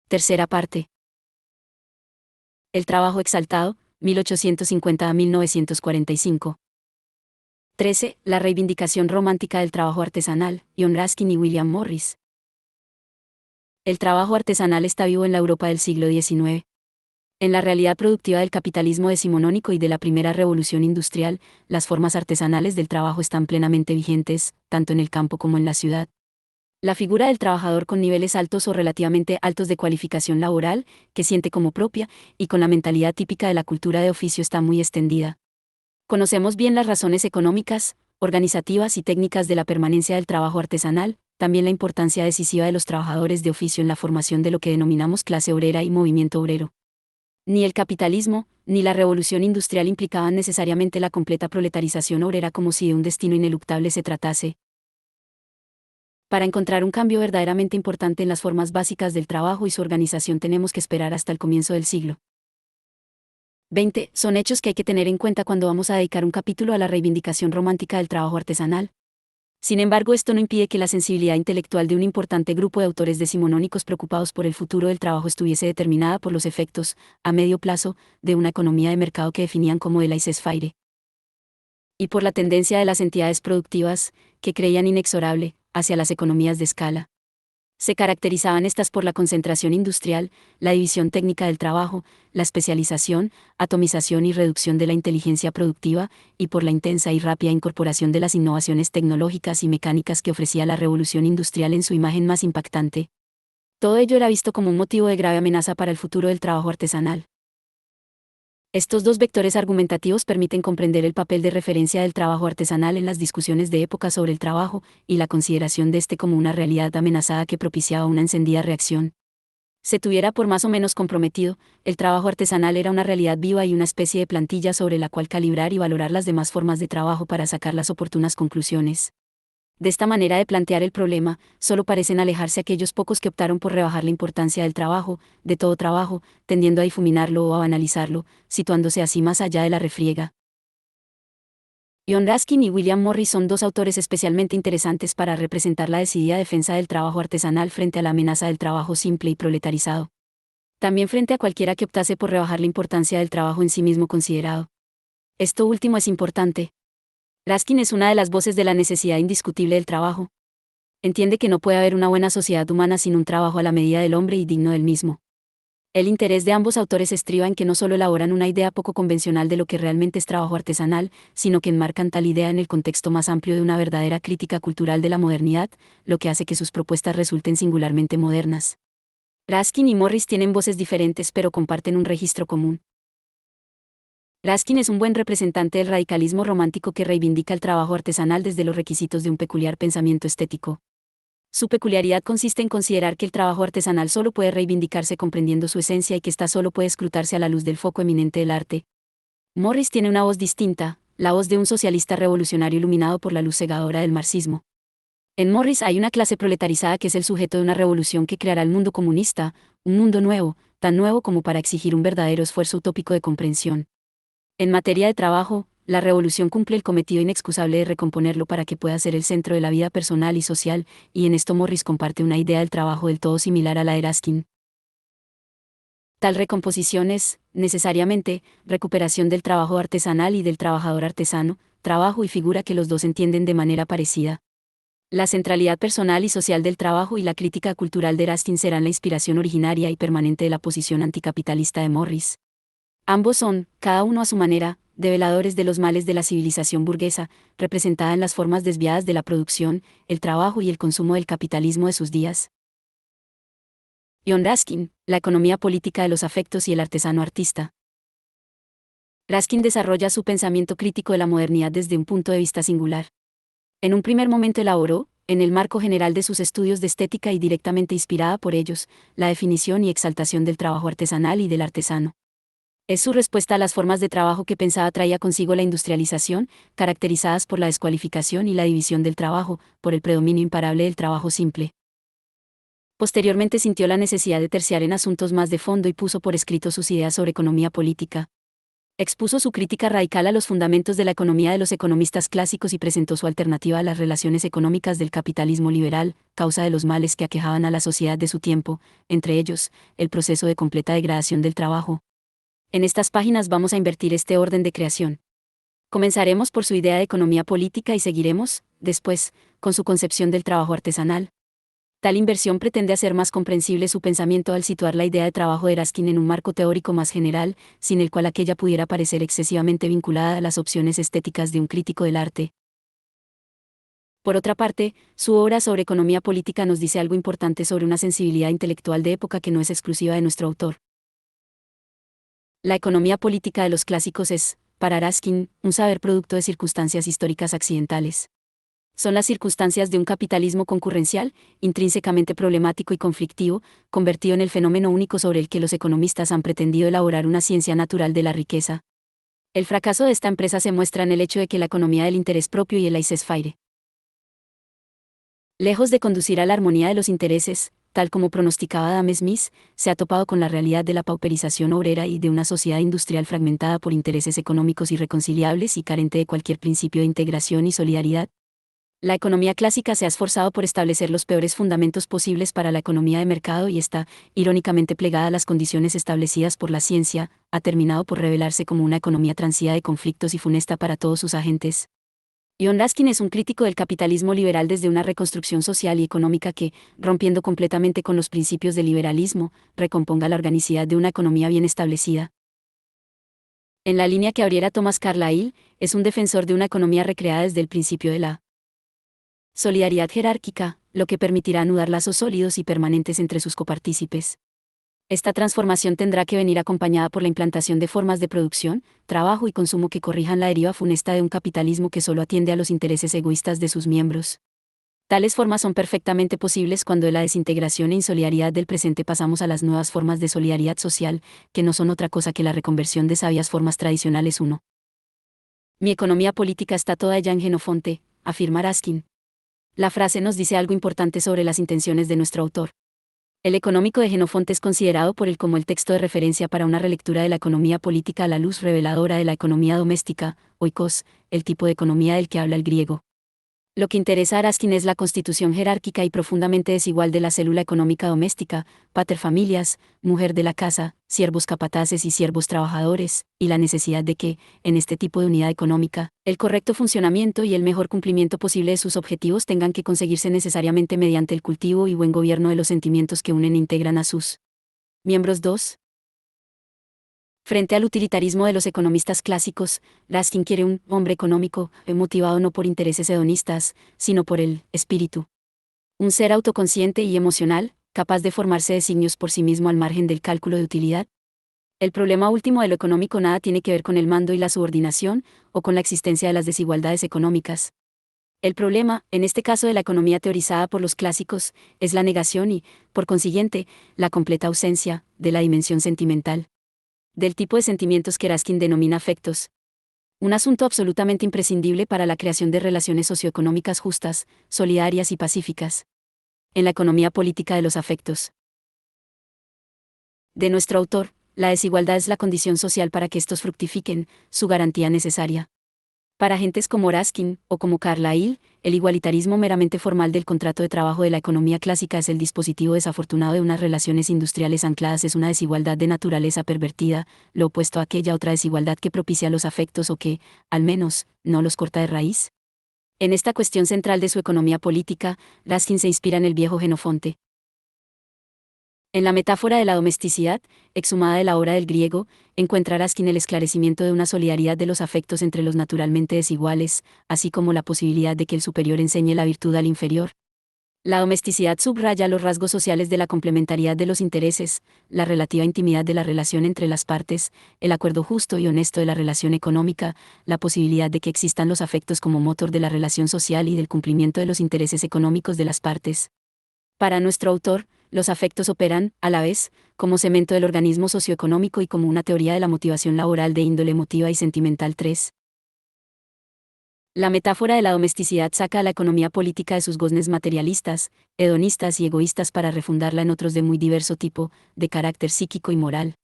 Tercera parte. El trabajo exaltado, 1850 a 1945. 13. La reivindicación romántica del trabajo artesanal, John Ruskin y William Morris. El trabajo artesanal está vivo en la Europa del siglo XIX. En la realidad productiva del capitalismo decimonónico y de la primera revolución industrial, las formas artesanales del trabajo están plenamente vigentes, tanto en el campo como en la ciudad. La figura del trabajador con niveles altos o relativamente altos de cualificación laboral, que siente como propia, y con la mentalidad típica de la cultura de oficio está muy extendida. Conocemos bien las razones económicas, organizativas y técnicas de la permanencia del trabajo artesanal, también la importancia decisiva de los trabajadores de oficio en la formación de lo que denominamos clase obrera y movimiento obrero. Ni el capitalismo, ni la revolución industrial implicaban necesariamente la completa proletarización obrera como si de un destino ineluctable se tratase. Para encontrar un cambio verdaderamente importante en las formas básicas del trabajo y su organización tenemos que esperar hasta el comienzo del siglo. 20. Son hechos que hay que tener en cuenta cuando vamos a dedicar un capítulo a la reivindicación romántica del trabajo artesanal. Sin embargo, esto no impide que la sensibilidad intelectual de un importante grupo de autores decimonónicos preocupados por el futuro del trabajo estuviese determinada por los efectos, a medio plazo, de una economía de mercado que definían como de laissez-faire. Y por la tendencia de las entidades productivas, que creían inexorable, hacia las economías de escala. Se caracterizaban estas por la concentración industrial, la división técnica del trabajo, la especialización, atomización y reducción de la inteligencia productiva, y por la intensa y rápida incorporación de las innovaciones tecnológicas y mecánicas que ofrecía la revolución industrial en su imagen más impactante. Todo ello era visto como un motivo de grave amenaza para el futuro del trabajo artesanal. Estos dos vectores argumentativos permiten comprender el papel de referencia del trabajo artesanal en las discusiones de época sobre el trabajo, y la consideración de este como una realidad amenazada que propiciaba una encendida reacción. Se tuviera por más o menos comprometido, el trabajo artesanal era una realidad viva y una especie de plantilla sobre la cual calibrar y valorar las demás formas de trabajo para sacar las oportunas conclusiones. De esta manera de plantear el problema, solo parecen alejarse aquellos pocos que optaron por rebajar la importancia del trabajo, de todo trabajo, tendiendo a difuminarlo o a banalizarlo, situándose así más allá de la refriega. John Ruskin y William Morris son dos autores especialmente interesantes para representar la decidida defensa del trabajo artesanal frente a la amenaza del trabajo simple y proletarizado. También frente a cualquiera que optase por rebajar la importancia del trabajo en sí mismo considerado. Esto último es importante. Ruskin es una de las voces de la necesidad indiscutible del trabajo. Entiende que no puede haber una buena sociedad humana sin un trabajo a la medida del hombre y digno del mismo. El interés de ambos autores estriba en que no solo elaboran una idea poco convencional de lo que realmente es trabajo artesanal, sino que enmarcan tal idea en el contexto más amplio de una verdadera crítica cultural de la modernidad, lo que hace que sus propuestas resulten singularmente modernas. Ruskin y Morris tienen voces diferentes pero comparten un registro común. Ruskin es un buen representante del radicalismo romántico que reivindica el trabajo artesanal desde los requisitos de un peculiar pensamiento estético. Su peculiaridad consiste en considerar que el trabajo artesanal solo puede reivindicarse comprendiendo su esencia y que ésta solo puede escrutarse a la luz del foco eminente del arte. Morris tiene una voz distinta, la voz de un socialista revolucionario iluminado por la luz cegadora del marxismo. En Morris hay una clase proletarizada que es el sujeto de una revolución que creará el mundo comunista, un mundo nuevo, tan nuevo como para exigir un verdadero esfuerzo utópico de comprensión. En materia de trabajo, la revolución cumple el cometido inexcusable de recomponerlo para que pueda ser el centro de la vida personal y social, y en esto Morris comparte una idea del trabajo del todo similar a la de Ruskin. Tal recomposición es, necesariamente, recuperación del trabajo artesanal y del trabajador artesano, trabajo y figura que los dos entienden de manera parecida. La centralidad personal y social del trabajo y la crítica cultural de Ruskin serán la inspiración originaria y permanente de la posición anticapitalista de Morris. Ambos son, cada uno a su manera, develadores de los males de la civilización burguesa, representada en las formas desviadas de la producción, el trabajo y el consumo del capitalismo de sus días. John Ruskin, la economía política de los afectos y el artesano artista. Ruskin desarrolla su pensamiento crítico de la modernidad desde un punto de vista singular. En un primer momento elaboró, en el marco general de sus estudios de estética y directamente inspirada por ellos, la definición y exaltación del trabajo artesanal y del artesano. Es su respuesta a las formas de trabajo que pensaba traía consigo la industrialización, caracterizadas por la descualificación y la división del trabajo, por el predominio imparable del trabajo simple. Posteriormente sintió la necesidad de terciar en asuntos más de fondo y puso por escrito sus ideas sobre economía política. Expuso su crítica radical a los fundamentos de la economía de los economistas clásicos y presentó su alternativa a las relaciones económicas del capitalismo liberal, causa de los males que aquejaban a la sociedad de su tiempo, entre ellos, el proceso de completa degradación del trabajo. En estas páginas vamos a invertir este orden de creación. Comenzaremos por su idea de economía política y seguiremos, después, con su concepción del trabajo artesanal. Tal inversión pretende hacer más comprensible su pensamiento al situar la idea de trabajo de Raskin en un marco teórico más general, sin el cual aquella pudiera parecer excesivamente vinculada a las opciones estéticas de un crítico del arte. Por otra parte, su obra sobre economía política nos dice algo importante sobre una sensibilidad intelectual de época que no es exclusiva de nuestro autor. La economía política de los clásicos es, para Raskin, un saber producto de circunstancias históricas accidentales. Son las circunstancias de un capitalismo concurrencial, intrínsecamente problemático y conflictivo, convertido en el fenómeno único sobre el que los economistas han pretendido elaborar una ciencia natural de la riqueza. El fracaso de esta empresa se muestra en el hecho de que la economía del interés propio y el laissez-faire, lejos de conducir a la armonía de los intereses, tal como pronosticaba Adam Smith, se ha topado con la realidad de la pauperización obrera y de una sociedad industrial fragmentada por intereses económicos irreconciliables y carente de cualquier principio de integración y solidaridad. La economía clásica se ha esforzado por establecer los peores fundamentos posibles para la economía de mercado y está, irónicamente plegada a las condiciones establecidas por la ciencia, ha terminado por revelarse como una economía transida de conflictos y funesta para todos sus agentes. John Ruskin es un crítico del capitalismo liberal desde una reconstrucción social y económica que, rompiendo completamente con los principios del liberalismo, recomponga la organicidad de una economía bien establecida. En la línea que abriera Thomas Carlyle, es un defensor de una economía recreada desde el principio de la solidaridad jerárquica, lo que permitirá anudar lazos sólidos y permanentes entre sus copartícipes. Esta transformación tendrá que venir acompañada por la implantación de formas de producción, trabajo y consumo que corrijan la deriva funesta de un capitalismo que solo atiende a los intereses egoístas de sus miembros. Tales formas son perfectamente posibles cuando de la desintegración e insolidaridad del presente pasamos a las nuevas formas de solidaridad social, que no son otra cosa que la reconversión de sabias formas tradicionales. 1. Mi economía política está toda ella en Genofonte, afirma Raskin. La frase nos dice algo importante sobre las intenciones de nuestro autor. El Económico de Genofonte es considerado por él como el texto de referencia para una relectura de la economía política a la luz reveladora de la economía doméstica, oikos, el tipo de economía del que habla el griego. Lo que interesa a Raskin es la constitución jerárquica y profundamente desigual de la célula económica doméstica, paterfamilias, mujer de la casa, siervos capataces y siervos trabajadores, y la necesidad de que, en este tipo de unidad económica, el correcto funcionamiento y el mejor cumplimiento posible de sus objetivos tengan que conseguirse necesariamente mediante el cultivo y buen gobierno de los sentimientos que unen e integran a sus miembros. 2. Frente al utilitarismo de los economistas clásicos, Raskin quiere un hombre económico, motivado no por intereses hedonistas, sino por el espíritu. Un ser autoconsciente y emocional, capaz de formarse designios por sí mismo al margen del cálculo de utilidad. El problema último de lo económico nada tiene que ver con el mando y la subordinación, o con la existencia de las desigualdades económicas. El problema, en este caso de la economía teorizada por los clásicos, es la negación y, por consiguiente, la completa ausencia de la dimensión sentimental. Del tipo de sentimientos que Raskin denomina afectos. Un asunto absolutamente imprescindible para la creación de relaciones socioeconómicas justas, solidarias y pacíficas. En la economía política de los afectos de nuestro autor, la desigualdad es la condición social para que estos fructifiquen, su garantía necesaria. Para gentes como Raskin, o como Carlyle, el igualitarismo meramente formal del contrato de trabajo de la economía clásica es el dispositivo desafortunado de unas relaciones industriales ancladas, es una desigualdad de naturaleza pervertida, lo opuesto a aquella otra desigualdad que propicia los afectos o que, al menos, no los corta de raíz. En esta cuestión central de su economía política, Raskin se inspira en el viejo Genofonte. En la metáfora de la domesticidad, exhumada de la obra del griego, encuentra Raskin el esclarecimiento de una solidaridad de los afectos entre los naturalmente desiguales, así como la posibilidad de que el superior enseñe la virtud al inferior. La domesticidad subraya los rasgos sociales de la complementariedad de los intereses, la relativa intimidad de la relación entre las partes, el acuerdo justo y honesto de la relación económica, la posibilidad de que existan los afectos como motor de la relación social y del cumplimiento de los intereses económicos de las partes. Para nuestro autor, los afectos operan, a la vez, como cemento del organismo socioeconómico y como una teoría de la motivación laboral de índole emotiva y sentimental. 3. La metáfora de la domesticidad saca a la economía política de sus goznes materialistas, hedonistas y egoístas para refundarla en otros de muy diverso tipo, de carácter psíquico y moral.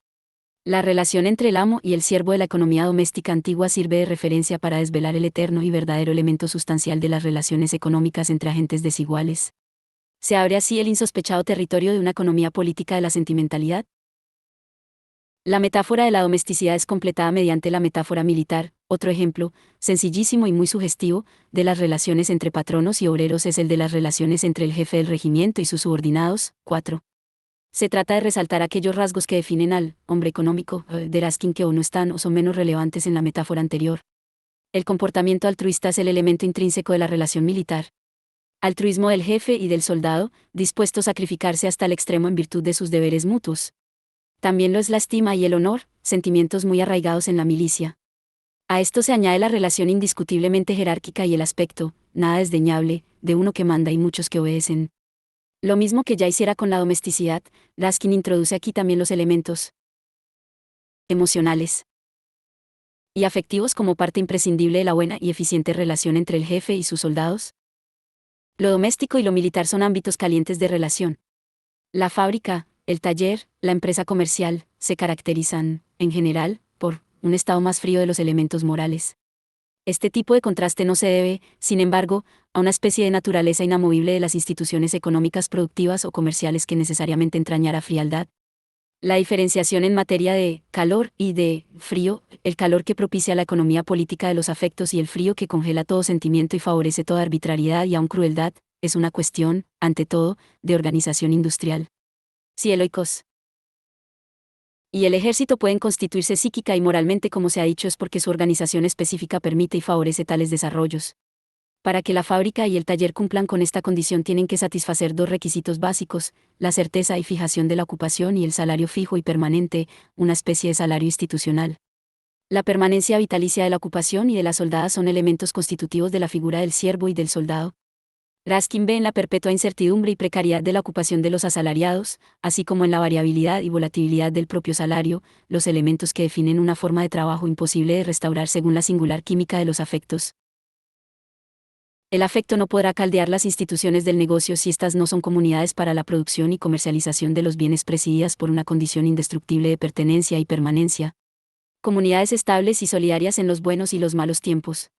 La relación entre el amo y el siervo de la economía doméstica antigua sirve de referencia para desvelar el eterno y verdadero elemento sustancial de las relaciones económicas entre agentes desiguales. ¿Se abre así el insospechado territorio de una economía política de la sentimentalidad? La metáfora de la domesticidad es completada mediante la metáfora militar. Otro ejemplo, sencillísimo y muy sugestivo, de las relaciones entre patronos y obreros es el de las relaciones entre el jefe del regimiento y sus subordinados. 4. Se trata de resaltar aquellos rasgos que definen al hombre económico de Raskin que o no están o son menos relevantes en la metáfora anterior. El comportamiento altruista es el elemento intrínseco de la relación militar. Altruismo del jefe y del soldado, dispuesto a sacrificarse hasta el extremo en virtud de sus deberes mutuos. También lo es la estima y el honor, sentimientos muy arraigados en la milicia. A esto se añade la relación indiscutiblemente jerárquica y el aspecto, nada desdeñable, de uno que manda y muchos que obedecen. Lo mismo que ya hiciera con la domesticidad, Raskin introduce aquí también los elementos emocionales y afectivos como parte imprescindible de la buena y eficiente relación entre el jefe y sus soldados. Lo doméstico y lo militar son ámbitos calientes de relación. La fábrica, el taller, la empresa comercial, se caracterizan, en general, por un estado más frío de los elementos morales. Este tipo de contraste no se debe, sin embargo, a una especie de naturaleza inamovible de las instituciones económicas productivas o comerciales que necesariamente entrañara frialdad. La diferenciación en materia de calor y de frío, el calor que propicia la economía política de los afectos y el frío que congela todo sentimiento y favorece toda arbitrariedad y aun crueldad, es una cuestión, ante todo, de organización industrial. Si el oikos y el ejército pueden constituirse psíquica y moralmente como se ha dicho es porque su organización específica permite y favorece tales desarrollos. Para que la fábrica y el taller cumplan con esta condición tienen que satisfacer dos requisitos básicos, la certeza y fijación de la ocupación y el salario fijo y permanente, una especie de salario institucional. La permanencia vitalicia de la ocupación y de la soldada son elementos constitutivos de la figura del siervo y del soldado. Raskin ve en la perpetua incertidumbre y precariedad de la ocupación de los asalariados, así como en la variabilidad y volatilidad del propio salario, los elementos que definen una forma de trabajo imposible de restaurar según la singular química de los afectos. El afecto no podrá caldear las instituciones del negocio si éstas no son comunidades para la producción y comercialización de los bienes presididas por una condición indestructible de pertenencia y permanencia. Comunidades estables y solidarias en los buenos y los malos tiempos.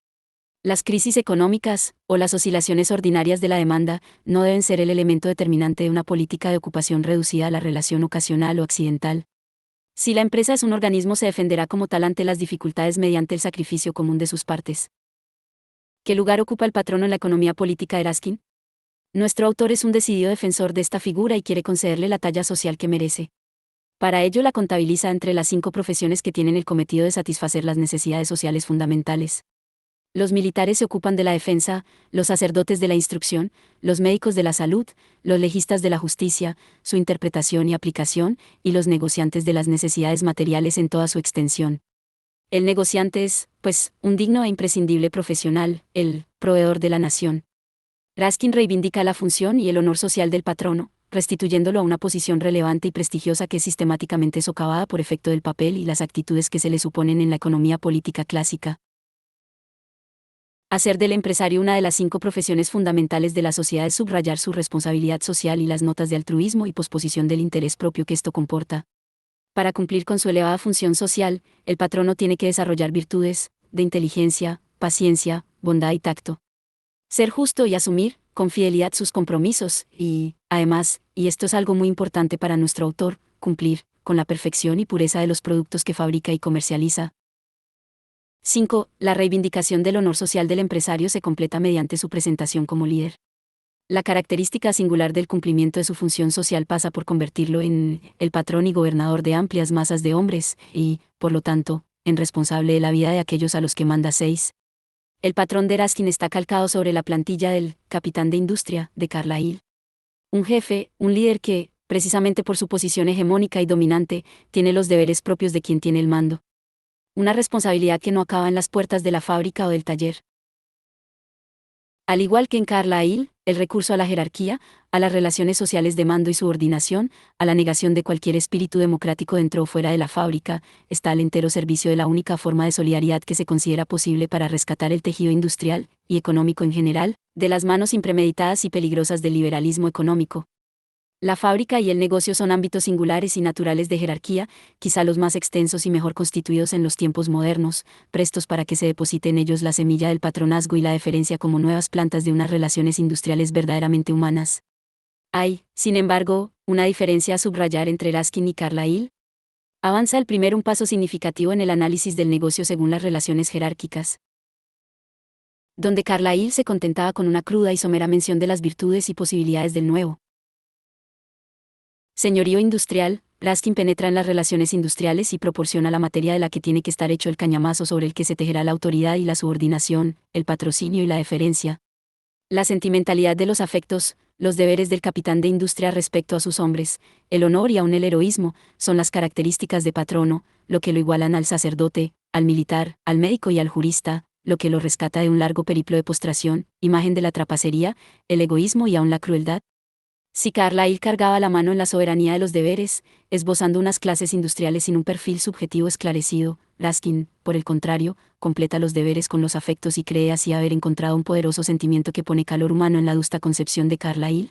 Las crisis económicas, o las oscilaciones ordinarias de la demanda, no deben ser el elemento determinante de una política de ocupación reducida a la relación ocasional o accidental. Si la empresa es un organismo se defenderá como tal ante las dificultades mediante el sacrificio común de sus partes. ¿Qué lugar ocupa el patrono en la economía política de Raskin? Nuestro autor es un decidido defensor de esta figura y quiere concederle la talla social que merece. Para ello la contabiliza entre las 5 profesiones que tienen el cometido de satisfacer las necesidades sociales fundamentales. Los militares se ocupan de la defensa, los sacerdotes de la instrucción, los médicos de la salud, los legistas de la justicia, su interpretación y aplicación, y los negociantes de las necesidades materiales en toda su extensión. El negociante es, pues, un digno e imprescindible profesional, el proveedor de la nación. Raskin reivindica la función y el honor social del patrono, restituyéndolo a una posición relevante y prestigiosa que es sistemáticamente socavada por efecto del papel y las actitudes que se le suponen en la economía política clásica. Hacer del empresario una de las 5 profesiones fundamentales de la sociedad es subrayar su responsabilidad social y las notas de altruismo y posposición del interés propio que esto comporta. Para cumplir con su elevada función social, el patrono tiene que desarrollar virtudes de inteligencia, paciencia, bondad y tacto. Ser justo y asumir, con fidelidad sus compromisos, y, además, y esto es algo muy importante para nuestro autor, cumplir con la perfección y pureza de los productos que fabrica y comercializa. 5. La reivindicación del honor social del empresario se completa mediante su presentación como líder. La característica singular del cumplimiento de su función social pasa por convertirlo en el patrón y gobernador de amplias masas de hombres, y, por lo tanto, en responsable de la vida de aquellos a los que manda. 6. El patrón de Raskin está calcado sobre la plantilla del capitán de industria de Carlyle. Un jefe, un líder que, precisamente por su posición hegemónica y dominante, tiene los deberes propios de quien tiene el mando. Una responsabilidad que no acaba en las puertas de la fábrica o del taller. Al igual que en Carlyle, el recurso a la jerarquía, a las relaciones sociales de mando y subordinación, a la negación de cualquier espíritu democrático dentro o fuera de la fábrica, está al entero servicio de la única forma de solidaridad que se considera posible para rescatar el tejido industrial, y económico en general, de las manos impremeditadas y peligrosas del liberalismo económico. La fábrica y el negocio son ámbitos singulares y naturales de jerarquía, quizá los más extensos y mejor constituidos en los tiempos modernos, prestos para que se deposite en ellos la semilla del patronazgo y la deferencia como nuevas plantas de unas relaciones industriales verdaderamente humanas. Hay, sin embargo, una diferencia a subrayar entre Raskin y Carlyle. Avanza el primero un paso significativo en el análisis del negocio según las relaciones jerárquicas, donde Carlyle se contentaba con una cruda y somera mención de las virtudes y posibilidades del nuevo señorío industrial. Raskin penetra en las relaciones industriales y proporciona la materia de la que tiene que estar hecho el cañamazo sobre el que se tejerá la autoridad y la subordinación, el patrocinio y la deferencia. La sentimentalidad de los afectos, los deberes del capitán de industria respecto a sus hombres, el honor y aun el heroísmo, son las características de patrono, lo que lo igualan al sacerdote, al militar, al médico y al jurista, lo que lo rescata de un largo periplo de postración, imagen de la trapacería, el egoísmo y aun la crueldad. Si Carlyle cargaba la mano en la soberanía de los deberes, esbozando unas clases industriales sin un perfil subjetivo esclarecido, Raskin, por el contrario, completa los deberes con los afectos y cree así haber encontrado un poderoso sentimiento que pone calor humano en la adusta concepción de Carlyle.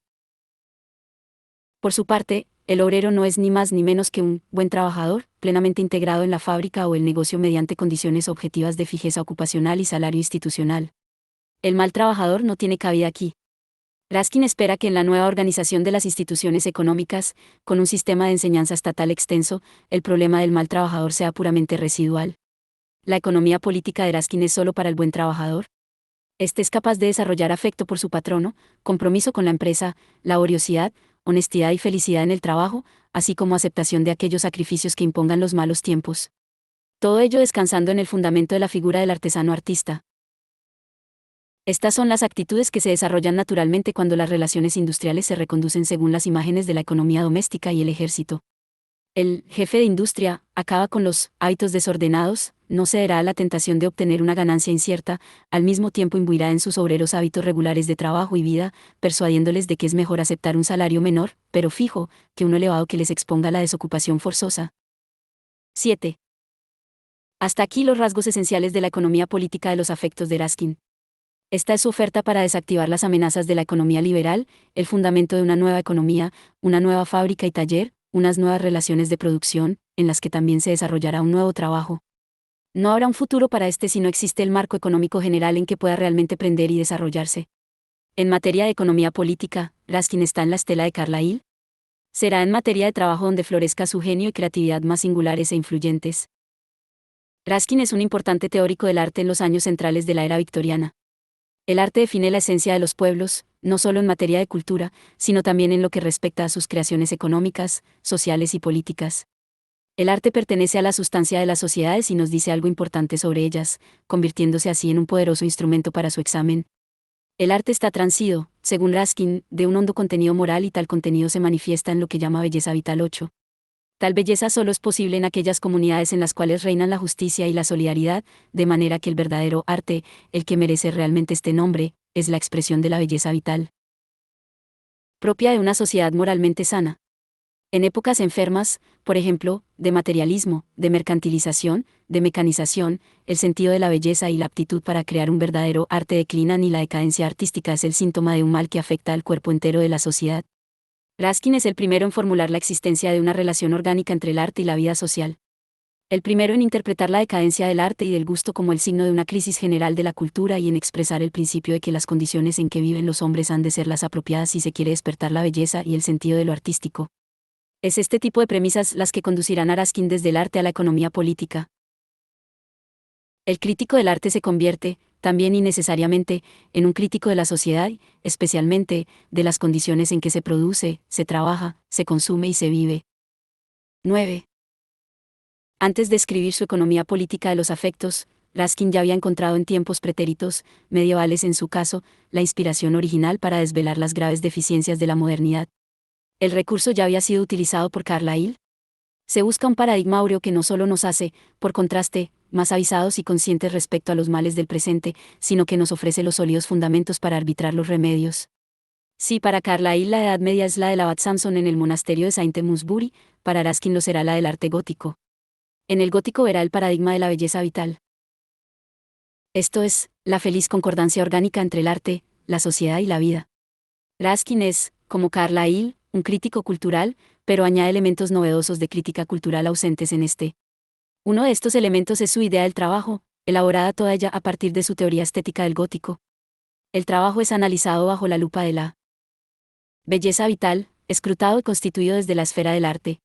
Por su parte, el obrero no es ni más ni menos que un buen trabajador, plenamente integrado en la fábrica o el negocio mediante condiciones objetivas de fijeza ocupacional y salario institucional. El mal trabajador no tiene cabida aquí. Raskin espera que en la nueva organización de las instituciones económicas, con un sistema de enseñanza estatal extenso, el problema del mal trabajador sea puramente residual. La economía política de Raskin es solo para el buen trabajador. Este es capaz de desarrollar afecto por su patrono, compromiso con la empresa, laboriosidad, honestidad y felicidad en el trabajo, así como aceptación de aquellos sacrificios que impongan los malos tiempos. Todo ello descansando en el fundamento de la figura del artesano artista. Estas son las actitudes que se desarrollan naturalmente cuando las relaciones industriales se reconducen según las imágenes de la economía doméstica y el ejército. El jefe de industria acaba con los hábitos desordenados, no cederá a la tentación de obtener una ganancia incierta, al mismo tiempo imbuirá en sus obreros hábitos regulares de trabajo y vida, persuadiéndoles de que es mejor aceptar un salario menor, pero fijo, que uno elevado que les exponga a la desocupación forzosa. 7. Hasta aquí los rasgos esenciales de la economía política de los afectos de Raskin. Esta es su oferta para desactivar las amenazas de la economía liberal, el fundamento de una nueva economía, una nueva fábrica y taller, unas nuevas relaciones de producción, en las que también se desarrollará un nuevo trabajo. No habrá un futuro para este si no existe el marco económico general en que pueda realmente prender y desarrollarse. En materia de economía política, Raskin está en la estela de Carlyle. Será en materia de trabajo donde florezca su genio y creatividad más singulares e influyentes. Raskin es un importante teórico del arte en los años centrales de la era victoriana. El arte define la esencia de los pueblos, no solo en materia de cultura, sino también en lo que respecta a sus creaciones económicas, sociales y políticas. El arte pertenece a la sustancia de las sociedades y nos dice algo importante sobre ellas, convirtiéndose así en un poderoso instrumento para su examen. El arte está transido, según Raskin, de un hondo contenido moral y tal contenido se manifiesta en lo que llama belleza vital 8. Tal belleza solo es posible en aquellas comunidades en las cuales reinan la justicia y la solidaridad, de manera que el verdadero arte, el que merece realmente este nombre, es la expresión de la belleza vital propia de una sociedad moralmente sana. En épocas enfermas, por ejemplo, de materialismo, de mercantilización, de mecanización, el sentido de la belleza y la aptitud para crear un verdadero arte declinan y la decadencia artística es el síntoma de un mal que afecta al cuerpo entero de la sociedad. Raskin es el primero en formular la existencia de una relación orgánica entre el arte y la vida social. El primero en interpretar la decadencia del arte y del gusto como el signo de una crisis general de la cultura y en expresar el principio de que las condiciones en que viven los hombres han de ser las apropiadas si se quiere despertar la belleza y el sentido de lo artístico. Es este tipo de premisas las que conducirán a Raskin desde el arte a la economía política. El crítico del arte se convierte, también y necesariamente, en un crítico de la sociedad, especialmente, de las condiciones en que se produce, se trabaja, se consume y se vive. 9. Antes de escribir su economía política de los afectos, Raskin ya había encontrado en tiempos pretéritos, medievales en su caso, la inspiración original para desvelar las graves deficiencias de la modernidad. El recurso ya había sido utilizado por Carlyle. Se busca un paradigma áureo que no solo nos hace, por contraste, más avisados y conscientes respecto a los males del presente, sino que nos ofrece los sólidos fundamentos para arbitrar los remedios. Si para Carlyle la Edad Media es la del abad Samson en el monasterio de Saint Musbury, para Raskin lo será la del arte gótico. En el gótico verá el paradigma de la belleza vital. Esto es, la feliz concordancia orgánica entre el arte, la sociedad y la vida. Raskin es, como Carlyle, un crítico cultural, pero añade elementos novedosos de crítica cultural ausentes en este. Uno de estos elementos es su idea del trabajo, elaborada toda ella a partir de su teoría estética del gótico. El trabajo es analizado bajo la lupa de la belleza vital, escrutado y constituido desde la esfera del arte.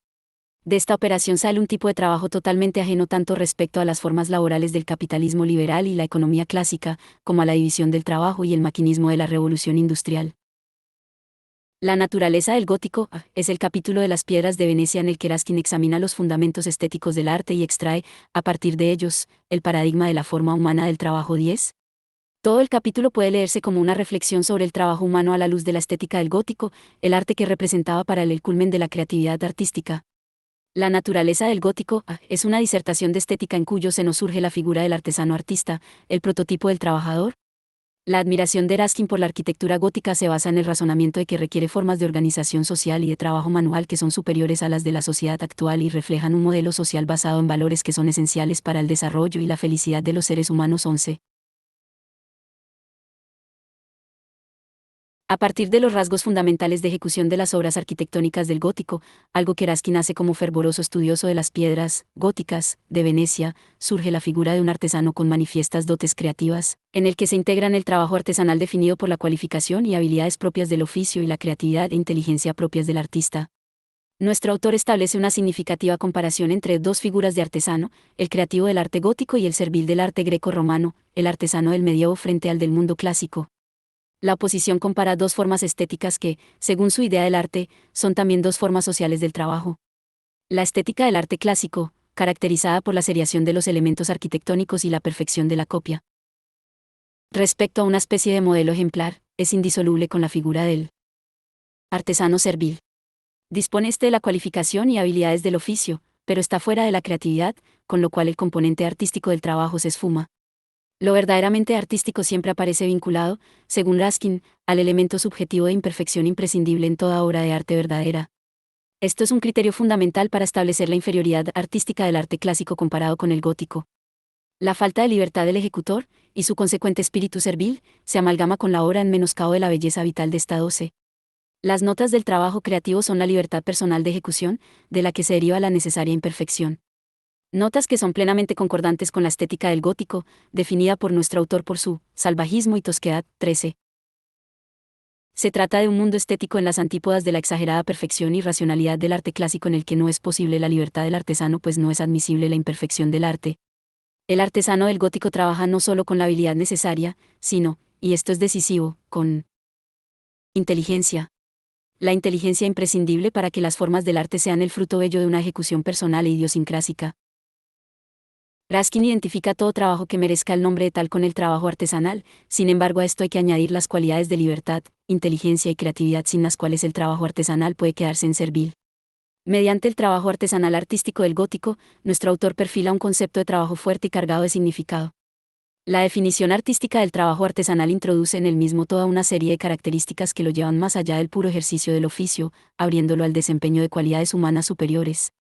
De esta operación sale un tipo de trabajo totalmente ajeno tanto respecto a las formas laborales del capitalismo liberal y la economía clásica, como a la división del trabajo y el maquinismo de la revolución industrial. La naturaleza del gótico es el capítulo de las piedras de Venecia en el que Raskin examina los fundamentos estéticos del arte y extrae, a partir de ellos, el paradigma de la forma humana del trabajo 10. Todo el capítulo puede leerse como una reflexión sobre el trabajo humano a la luz de la estética del gótico, el arte que representaba para él el culmen de la creatividad artística. La naturaleza del gótico es una disertación de estética en cuyo seno surge la figura del artesano artista, el prototipo del trabajador. La admiración de Raskin por la arquitectura gótica se basa en el razonamiento de que requiere formas de organización social y de trabajo manual que son superiores a las de la sociedad actual y reflejan un modelo social basado en valores que son esenciales para el desarrollo y la felicidad de los seres humanos. 11. A partir de los rasgos fundamentales de ejecución de las obras arquitectónicas del gótico, algo que Raskin hace como fervoroso estudioso de las piedras góticas de Venecia, surge la figura de un artesano con manifiestas dotes creativas, en el que se integran el trabajo artesanal definido por la cualificación y habilidades propias del oficio y la creatividad e inteligencia propias del artista. Nuestro autor establece una significativa comparación entre dos figuras de artesano, el creativo del arte gótico y el servil del arte greco-romano, el artesano del medievo frente al del mundo clásico. La oposición compara dos formas estéticas que, según su idea del arte, son también dos formas sociales del trabajo. La estética del arte clásico, caracterizada por la seriación de los elementos arquitectónicos y la perfección de la copia. Respecto a una especie de modelo ejemplar, es indisoluble con la figura del artesano servil. Dispone de la cualificación y habilidades del oficio, pero está fuera de la creatividad, con lo cual el componente artístico del trabajo se esfuma. Lo verdaderamente artístico siempre aparece vinculado, según Raskin, al elemento subjetivo de imperfección imprescindible en toda obra de arte verdadera. Esto es un criterio fundamental para establecer la inferioridad artística del arte clásico comparado con el gótico. La falta de libertad del ejecutor, y su consecuente espíritu servil, se amalgama con la obra en menoscabo de la belleza vital de esta 12. Las notas del trabajo creativo son la libertad personal de ejecución, de la que se deriva la necesaria imperfección. Notas que son plenamente concordantes con la estética del gótico, definida por nuestro autor por su salvajismo y tosquedad. 13. Se trata de un mundo estético en las antípodas de la exagerada perfección y racionalidad del arte clásico en el que no es posible la libertad del artesano pues no es admisible la imperfección del arte. El artesano del gótico trabaja no solo con la habilidad necesaria, sino, y esto es decisivo, con inteligencia. La inteligencia imprescindible para que las formas del arte sean el fruto bello de una ejecución personal e idiosincrásica. Raskin identifica todo trabajo que merezca el nombre de tal con el trabajo artesanal, sin embargo a esto hay que añadir las cualidades de libertad, inteligencia y creatividad sin las cuales el trabajo artesanal puede quedarse inservible. Mediante el trabajo artesanal artístico del gótico, nuestro autor perfila un concepto de trabajo fuerte y cargado de significado. La definición artística del trabajo artesanal introduce en el mismo toda una serie de características que lo llevan más allá del puro ejercicio del oficio, abriéndolo al desempeño de cualidades humanas superiores.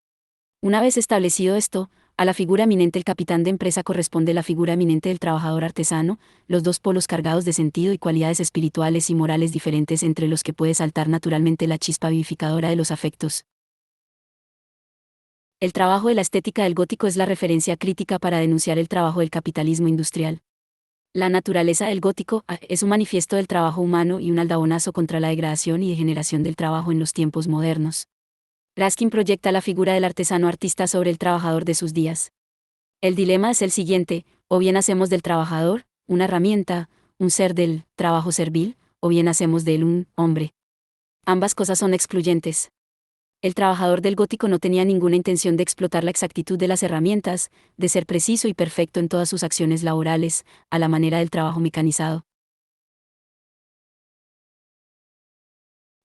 Una vez establecido esto, a la figura eminente del capitán de empresa corresponde la figura eminente del trabajador artesano, los dos polos cargados de sentido y cualidades espirituales y morales diferentes entre los que puede saltar naturalmente la chispa vivificadora de los afectos. El trabajo de la estética del gótico es la referencia crítica para denunciar el trabajo del capitalismo industrial. La naturaleza del gótico es un manifiesto del trabajo humano y un aldabonazo contra la degradación y degeneración del trabajo en los tiempos modernos. Raskin proyecta la figura del artesano artista sobre el trabajador de sus días. El dilema es el siguiente: o bien hacemos del trabajador una herramienta, un ser del trabajo servil, o bien hacemos de él un hombre. Ambas cosas son excluyentes. El trabajador del gótico no tenía ninguna intención de explotar la exactitud de las herramientas, de ser preciso y perfecto en todas sus acciones laborales, a la manera del trabajo mecanizado.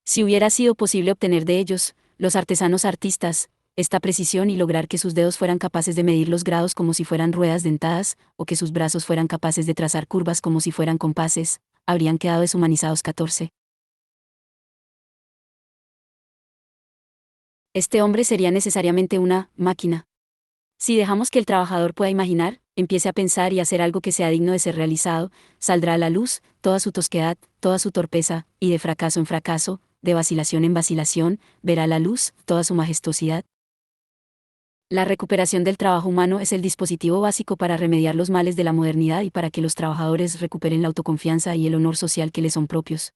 Si hubiera sido posible obtener de ellos, los artesanos artistas, esta precisión y lograr que sus dedos fueran capaces de medir los grados como si fueran ruedas dentadas, o que sus brazos fueran capaces de trazar curvas como si fueran compases, habrían quedado deshumanizados. 14. Este hombre sería necesariamente una máquina. Si dejamos que el trabajador pueda imaginar, empiece a pensar y hacer algo que sea digno de ser realizado, saldrá a la luz toda su tosquedad, toda su torpeza, y de fracaso en fracaso, de vacilación en vacilación, verá la luz, toda su majestuosidad. La recuperación del trabajo humano es el dispositivo básico para remediar los males de la modernidad y para que los trabajadores recuperen la autoconfianza y el honor social que les son propios.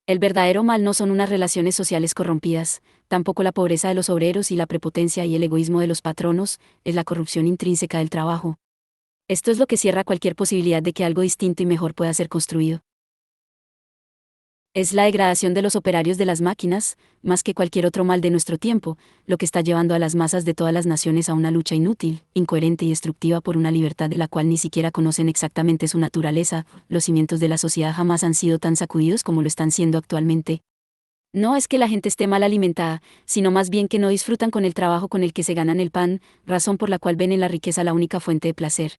El verdadero mal no son unas relaciones sociales corrompidas, tampoco la pobreza de los obreros y la prepotencia y el egoísmo de los patronos, es la corrupción intrínseca del trabajo. Esto es lo que cierra cualquier posibilidad de que algo distinto y mejor pueda ser construido. Es la degradación de los operarios de las máquinas, más que cualquier otro mal de nuestro tiempo, lo que está llevando a las masas de todas las naciones a una lucha inútil, incoherente y destructiva por una libertad de la cual ni siquiera conocen exactamente su naturaleza. Los cimientos de la sociedad jamás han sido tan sacudidos como lo están siendo actualmente. No es que la gente esté mal alimentada, sino más bien que no disfrutan con el trabajo con el que se ganan el pan, razón por la cual ven en la riqueza la única fuente de placer.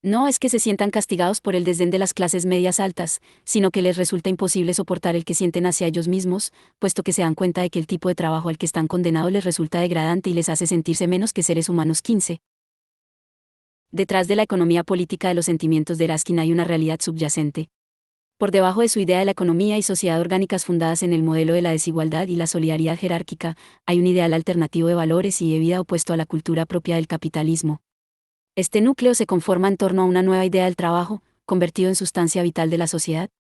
No es que se sientan castigados por el desdén de las clases medias altas, sino que les resulta imposible soportar el que sienten hacia ellos mismos, puesto que se dan cuenta de que el tipo de trabajo al que están condenados les resulta degradante y les hace sentirse menos que seres humanos. 15. Detrás de la economía política de los sentimientos de Raskin hay una realidad subyacente. Por debajo de su idea de la economía y sociedad orgánicas fundadas en el modelo de la desigualdad y la solidaridad jerárquica, hay un ideal alternativo de valores y de vida opuesto a la cultura propia del capitalismo. Este núcleo se conforma en torno a una nueva idea del trabajo, convertido en sustancia vital de la sociedad.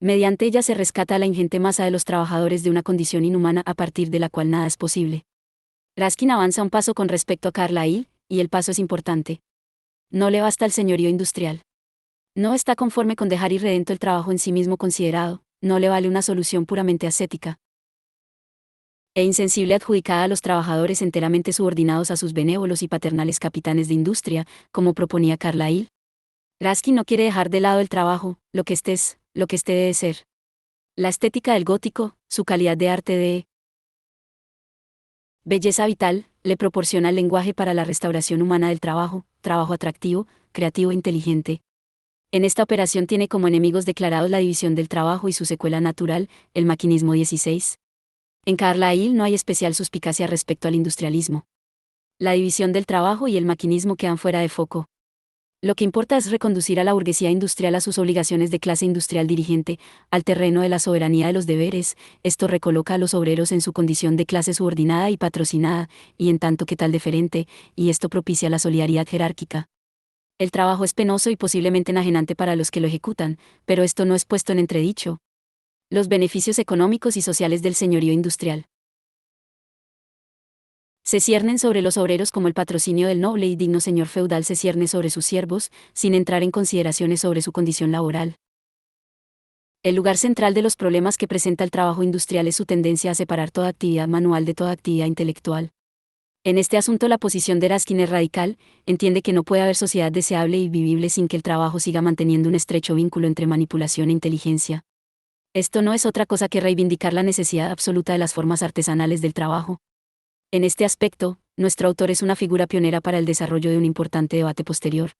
Mediante ella se rescata a la ingente masa de los trabajadores de una condición inhumana a partir de la cual nada es posible. Raskin avanza un paso con respecto a Carlyle, y el paso es importante. No le basta el señorío industrial. No está conforme con dejar irredento el trabajo en sí mismo considerado, no le vale una solución puramente ascética e insensible adjudicada a los trabajadores enteramente subordinados a sus benévolos y paternales capitanes de industria, como proponía Carlyle. Raskin no quiere dejar de lado el trabajo, lo que este debe ser. La estética del gótico, su calidad de arte de belleza vital, le proporciona el lenguaje para la restauración humana del trabajo, trabajo atractivo, creativo e inteligente. En esta operación tiene como enemigos declarados la división del trabajo y su secuela natural, el maquinismo. 16. En Carlyle no hay especial suspicacia respecto al industrialismo. La división del trabajo y el maquinismo quedan fuera de foco. Lo que importa es reconducir a la burguesía industrial a sus obligaciones de clase industrial dirigente, al terreno de la soberanía de los deberes. Esto recoloca a los obreros en su condición de clase subordinada y patrocinada, y en tanto que tal deferente, y esto propicia la solidaridad jerárquica. El trabajo es penoso y posiblemente enajenante para los que lo ejecutan, pero esto no es puesto en entredicho. Los beneficios económicos y sociales del señorío industrial se ciernen sobre los obreros como el patrocinio del noble y digno señor feudal se cierne sobre sus siervos, sin entrar en consideraciones sobre su condición laboral. El lugar central de los problemas que presenta el trabajo industrial es su tendencia a separar toda actividad manual de toda actividad intelectual. En este asunto la posición de Raskin es radical, entiende que no puede haber sociedad deseable y vivible sin que el trabajo siga manteniendo un estrecho vínculo entre manipulación e inteligencia. Esto no es otra cosa que reivindicar la necesidad absoluta de las formas artesanales del trabajo. En este aspecto, nuestro autor es una figura pionera para el desarrollo de un importante debate posterior.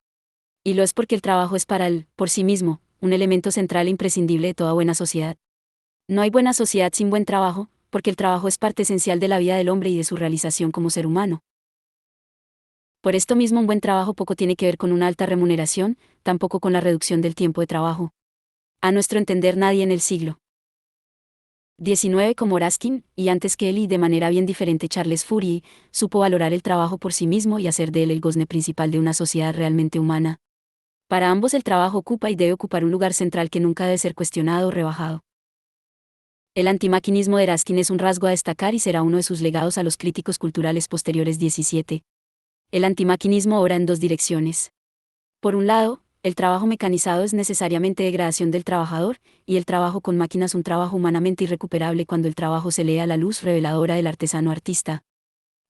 Y lo es porque el trabajo es por sí mismo, un elemento central e imprescindible de toda buena sociedad. No hay buena sociedad sin buen trabajo, porque el trabajo es parte esencial de la vida del hombre y de su realización como ser humano. Por esto mismo un buen trabajo poco tiene que ver con una alta remuneración, tampoco con la reducción del tiempo de trabajo. A nuestro entender nadie en el siglo XIX como Raskin, y antes que él y de manera bien diferente Charles Fourier, supo valorar el trabajo por sí mismo y hacer de él el gozne principal de una sociedad realmente humana. Para ambos el trabajo ocupa y debe ocupar un lugar central que nunca debe ser cuestionado o rebajado. El antimaquinismo de Raskin es un rasgo a destacar y será uno de sus legados a los críticos culturales posteriores. 17. El antimaquinismo obra en dos direcciones. Por un lado, el trabajo mecanizado es necesariamente degradación del trabajador, y el trabajo con máquinas un trabajo humanamente irrecuperable cuando el trabajo se lee a la luz reveladora del artesano artista.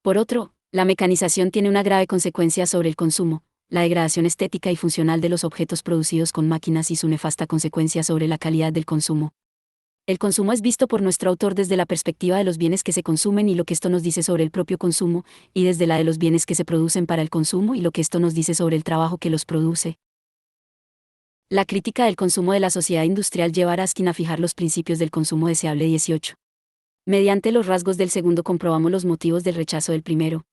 Por otro, la mecanización tiene una grave consecuencia sobre el consumo, la degradación estética y funcional de los objetos producidos con máquinas y su nefasta consecuencia sobre la calidad del consumo. El consumo es visto por nuestro autor desde la perspectiva de los bienes que se consumen y lo que esto nos dice sobre el propio consumo, y desde la de los bienes que se producen para el consumo y lo que esto nos dice sobre el trabajo que los produce. La crítica del consumo de la sociedad industrial lleva a Raskin a fijar los principios del consumo deseable. 18. Mediante los rasgos del segundo comprobamos los motivos del rechazo del primero.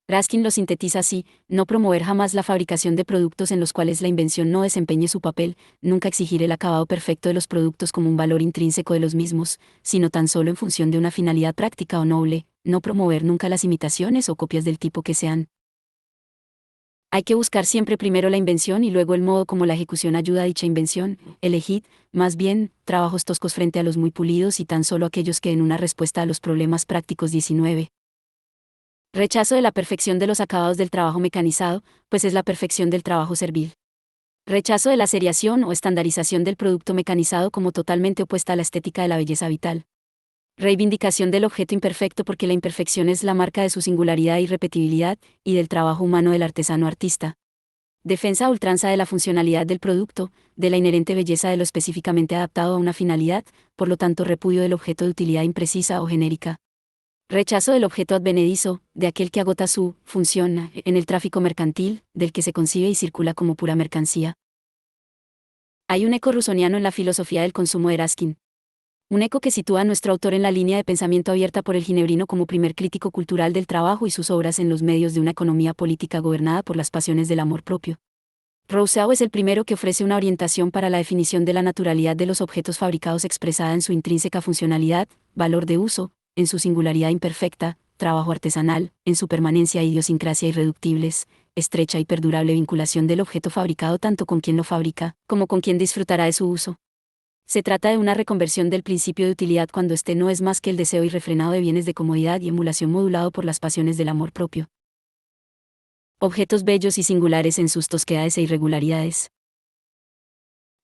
Raskin lo sintetiza así: no promover jamás la fabricación de productos en los cuales la invención no desempeñe su papel, nunca exigir el acabado perfecto de los productos como un valor intrínseco de los mismos, sino tan solo en función de una finalidad práctica o noble, no promover nunca las imitaciones o copias del tipo que sean. Hay que buscar siempre primero la invención y luego el modo como la ejecución ayuda a dicha invención. Elegid, más bien, trabajos toscos frente a los muy pulidos y tan solo aquellos que den una respuesta a los problemas prácticos. 19. Rechazo de la perfección de los acabados del trabajo mecanizado, pues es la perfección del trabajo servil. Rechazo de la seriación o estandarización del producto mecanizado como totalmente opuesta a la estética de la belleza vital. Reivindicación del objeto imperfecto porque la imperfección es la marca de su singularidad e irrepetibilidad, y del trabajo humano del artesano artista. Defensa a ultranza de la funcionalidad del producto, de la inherente belleza de lo específicamente adaptado a una finalidad, por lo tanto repudio del objeto de utilidad imprecisa o genérica. Rechazo del objeto advenedizo, de aquel que agota su función en el tráfico mercantil, del que se concibe y circula como pura mercancía. Hay un eco rusoniano en la filosofía del consumo de Raskin. Un eco que sitúa a nuestro autor en la línea de pensamiento abierta por el ginebrino como primer crítico cultural del trabajo y sus obras en los medios de una economía política gobernada por las pasiones del amor propio. Rousseau es el primero que ofrece una orientación para la definición de la naturalidad de los objetos fabricados expresada en su intrínseca funcionalidad, valor de uso, en su singularidad imperfecta, trabajo artesanal, en su permanencia e idiosincrasia irreductibles, estrecha y perdurable vinculación del objeto fabricado tanto con quien lo fabrica, como con quien disfrutará de su uso. Se trata de una reconversión del principio de utilidad cuando éste no es más que el deseo irrefrenado de bienes de comodidad y emulación modulado por las pasiones del amor propio. Objetos bellos y singulares en sus tosquedades e irregularidades.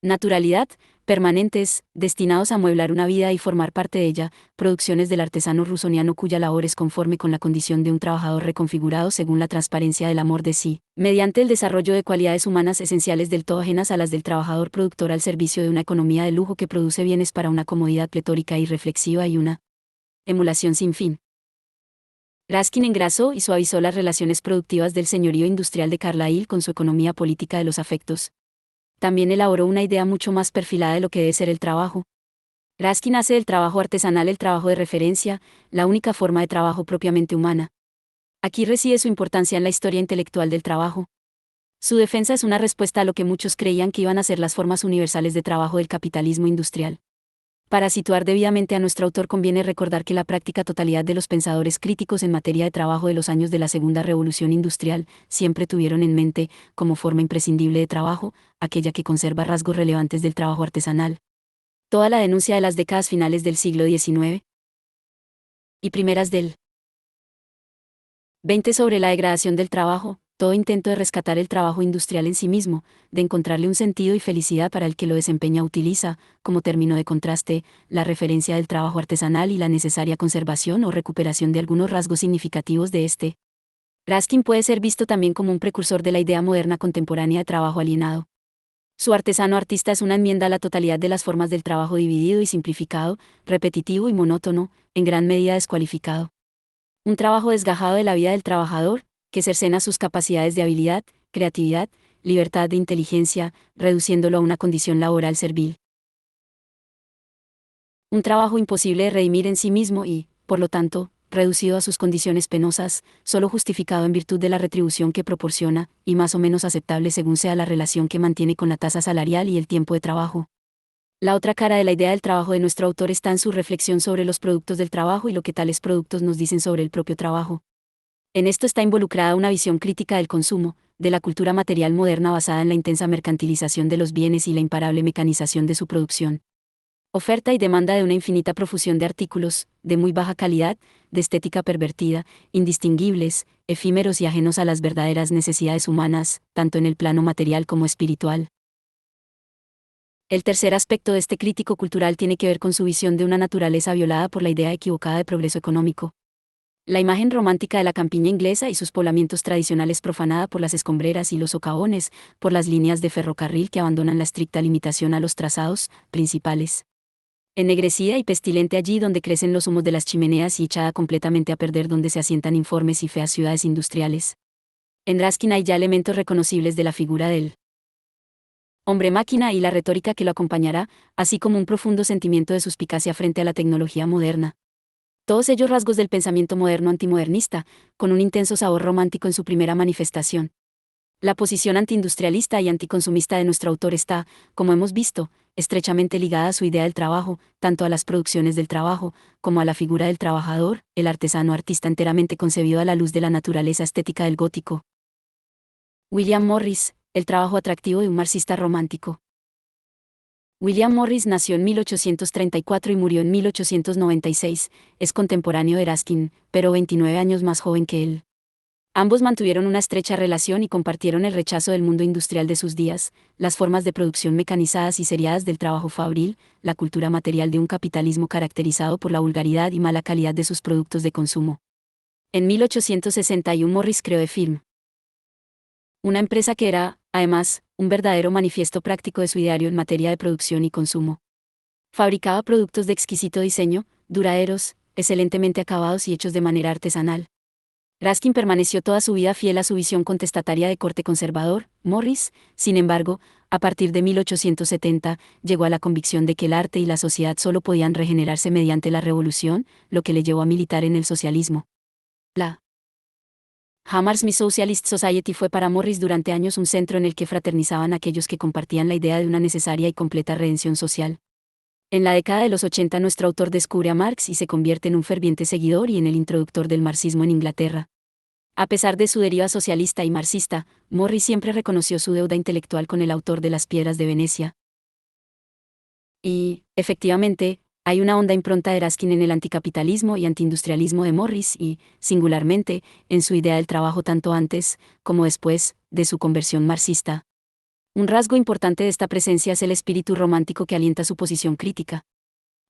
Naturalidad, permanentes, destinados a amueblar una vida y formar parte de ella, producciones del artesano rusoniano cuya labor es conforme con la condición de un trabajador reconfigurado según la transparencia del amor de sí, mediante el desarrollo de cualidades humanas esenciales del todo ajenas a las del trabajador productor al servicio de una economía de lujo que produce bienes para una comodidad pletórica y reflexiva y una emulación sin fin. Raskin engrasó y suavizó las relaciones productivas del señorío industrial de Carlyle con su economía política de los afectos. También elaboró una idea mucho más perfilada de lo que debe ser el trabajo. Raskin hace del trabajo artesanal el trabajo de referencia, la única forma de trabajo propiamente humana. Aquí reside su importancia en la historia intelectual del trabajo. Su defensa es una respuesta a lo que muchos creían que iban a ser las formas universales de trabajo del capitalismo industrial. Para situar debidamente a nuestro autor conviene recordar que la práctica totalidad de los pensadores críticos en materia de trabajo de los años de la Segunda Revolución Industrial siempre tuvieron en mente, como forma imprescindible de trabajo, aquella que conserva rasgos relevantes del trabajo artesanal. Toda la denuncia de las décadas finales del siglo XIX y primeras del XX sobre la degradación del trabajo, todo intento de rescatar el trabajo industrial en sí mismo, de encontrarle un sentido y felicidad para el que lo desempeña utiliza, como término de contraste, la referencia del trabajo artesanal y la necesaria conservación o recuperación de algunos rasgos significativos de este. Raskin puede ser visto también como un precursor de la idea moderna contemporánea de trabajo alienado. Su artesano artista es una enmienda a la totalidad de las formas del trabajo dividido y simplificado, repetitivo y monótono, en gran medida descualificado. Un trabajo desgajado de la vida del trabajador, que cercena sus capacidades de habilidad, creatividad, libertad de inteligencia, reduciéndolo a una condición laboral servil. Un trabajo imposible de redimir en sí mismo y, por lo tanto, reducido a sus condiciones penosas, solo justificado en virtud de la retribución que proporciona, y más o menos aceptable según sea la relación que mantiene con la tasa salarial y el tiempo de trabajo. La otra cara de la idea del trabajo de nuestro autor está en su reflexión sobre los productos del trabajo y lo que tales productos nos dicen sobre el propio trabajo. En esto está involucrada una visión crítica del consumo, de la cultura material moderna basada en la intensa mercantilización de los bienes y la imparable mecanización de su producción. Oferta y demanda de una infinita profusión de artículos, de muy baja calidad, de estética pervertida, indistinguibles, efímeros y ajenos a las verdaderas necesidades humanas, tanto en el plano material como espiritual. El tercer aspecto de este crítico cultural tiene que ver con su visión de una naturaleza violada por la idea equivocada de progreso económico. La imagen romántica de la campiña inglesa y sus poblamientos tradicionales profanada por las escombreras y los socavones, por las líneas de ferrocarril que abandonan la estricta limitación a los trazados principales. Ennegrecida y pestilente allí donde crecen los humos de las chimeneas y echada completamente a perder donde se asientan informes y feas ciudades industriales. En Raskin hay ya elementos reconocibles de la figura del hombre máquina y la retórica que lo acompañará, así como un profundo sentimiento de suspicacia frente a la tecnología moderna. Todos ellos rasgos del pensamiento moderno antimodernista, con un intenso sabor romántico en su primera manifestación. La posición antiindustrialista y anticonsumista de nuestro autor está, como hemos visto, estrechamente ligada a su idea del trabajo, tanto a las producciones del trabajo, como a la figura del trabajador, el artesano artista enteramente concebido a la luz de la naturaleza estética del gótico. William Morris, el trabajo atractivo de un marxista romántico. William Morris nació en 1834 y murió en 1896, es contemporáneo de Ruskin, pero 29 años más joven que él. Ambos mantuvieron una estrecha relación y compartieron el rechazo del mundo industrial de sus días, las formas de producción mecanizadas y seriadas del trabajo fabril, la cultura material de un capitalismo caracterizado por la vulgaridad y mala calidad de sus productos de consumo. En 1861 Morris creó E-Film, una empresa que era, además, un verdadero manifiesto práctico de su ideario en materia de producción y consumo. Fabricaba productos de exquisito diseño, duraderos, excelentemente acabados y hechos de manera artesanal. Ruskin permaneció toda su vida fiel a su visión contestataria de corte conservador. Morris, sin embargo, a partir de 1870, llegó a la convicción de que el arte y la sociedad solo podían regenerarse mediante la revolución, lo que le llevó a militar en el socialismo. La Hammersmith Socialist Society fue para Morris durante años un centro en el que fraternizaban aquellos que compartían la idea de una necesaria y completa redención social. En la década de los 80 nuestro autor descubre a Marx y se convierte en un ferviente seguidor y en el introductor del marxismo en Inglaterra. A pesar de su deriva socialista y marxista, Morris siempre reconoció su deuda intelectual con el autor de Las Piedras de Venecia. Y, efectivamente, hay una honda impronta de Ruskin en el anticapitalismo y antiindustrialismo de Morris y, singularmente, en su idea del trabajo tanto antes, como después, de su conversión marxista. Un rasgo importante de esta presencia es el espíritu romántico que alienta su posición crítica.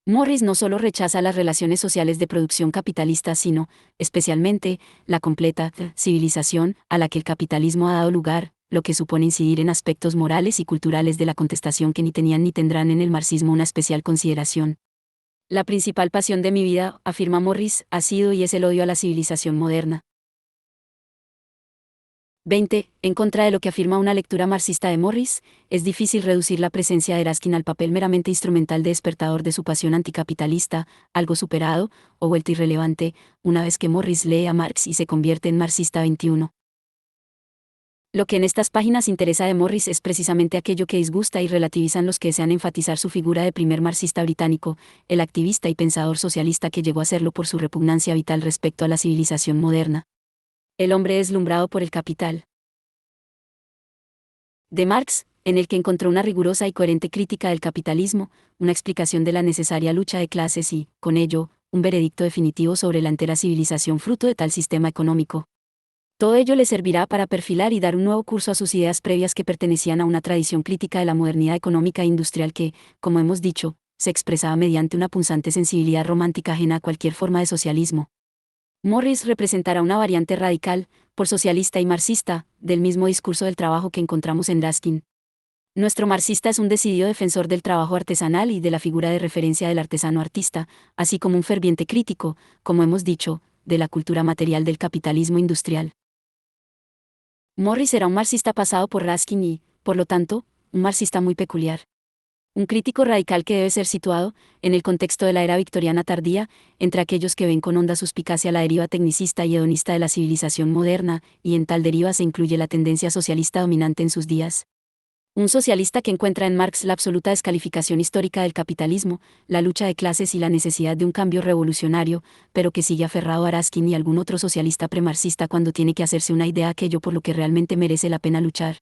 Morris no solo rechaza las relaciones sociales de producción capitalista, sino, especialmente, la completa civilización a la que el capitalismo ha dado lugar, lo que supone incidir en aspectos morales y culturales de la contestación que ni tenían ni tendrán en el marxismo una especial consideración. La principal pasión de mi vida, afirma Morris, ha sido y es el odio a la civilización moderna. 20. En contra de lo que afirma una lectura marxista de Morris, es difícil reducir la presencia de Ruskin al papel meramente instrumental de despertador de su pasión anticapitalista, algo superado, o vuelto irrelevante, una vez que Morris lee a Marx y se convierte en marxista 21. Lo que en estas páginas interesa de Morris es precisamente aquello que disgusta y relativizan los que desean enfatizar su figura de primer marxista británico, el activista y pensador socialista que llegó a serlo por su repugnancia vital respecto a la civilización moderna. El hombre deslumbrado por el capital. De Marx, en el que encontró una rigurosa y coherente crítica del capitalismo, una explicación de la necesaria lucha de clases y, con ello, un veredicto definitivo sobre la entera civilización fruto de tal sistema económico. Todo ello le servirá para perfilar y dar un nuevo curso a sus ideas previas que pertenecían a una tradición crítica de la modernidad económica e industrial que, como hemos dicho, se expresaba mediante una punzante sensibilidad romántica ajena a cualquier forma de socialismo. Morris representará una variante radical, por socialista y marxista, del mismo discurso del trabajo que encontramos en Ruskin. Nuestro marxista es un decidido defensor del trabajo artesanal y de la figura de referencia del artesano artista, así como un ferviente crítico, como hemos dicho, de la cultura material del capitalismo industrial. Morris era un marxista pasado por Ruskin y, por lo tanto, un marxista muy peculiar. Un crítico radical que debe ser situado, en el contexto de la era victoriana tardía, entre aquellos que ven con honda suspicacia la deriva tecnicista y hedonista de la civilización moderna, y en tal deriva se incluye la tendencia socialista dominante en sus días. Un socialista que encuentra en Marx la absoluta descalificación histórica del capitalismo, la lucha de clases y la necesidad de un cambio revolucionario, pero que sigue aferrado a Ruskin y algún otro socialista premarxista cuando tiene que hacerse una idea aquello por lo que realmente merece la pena luchar.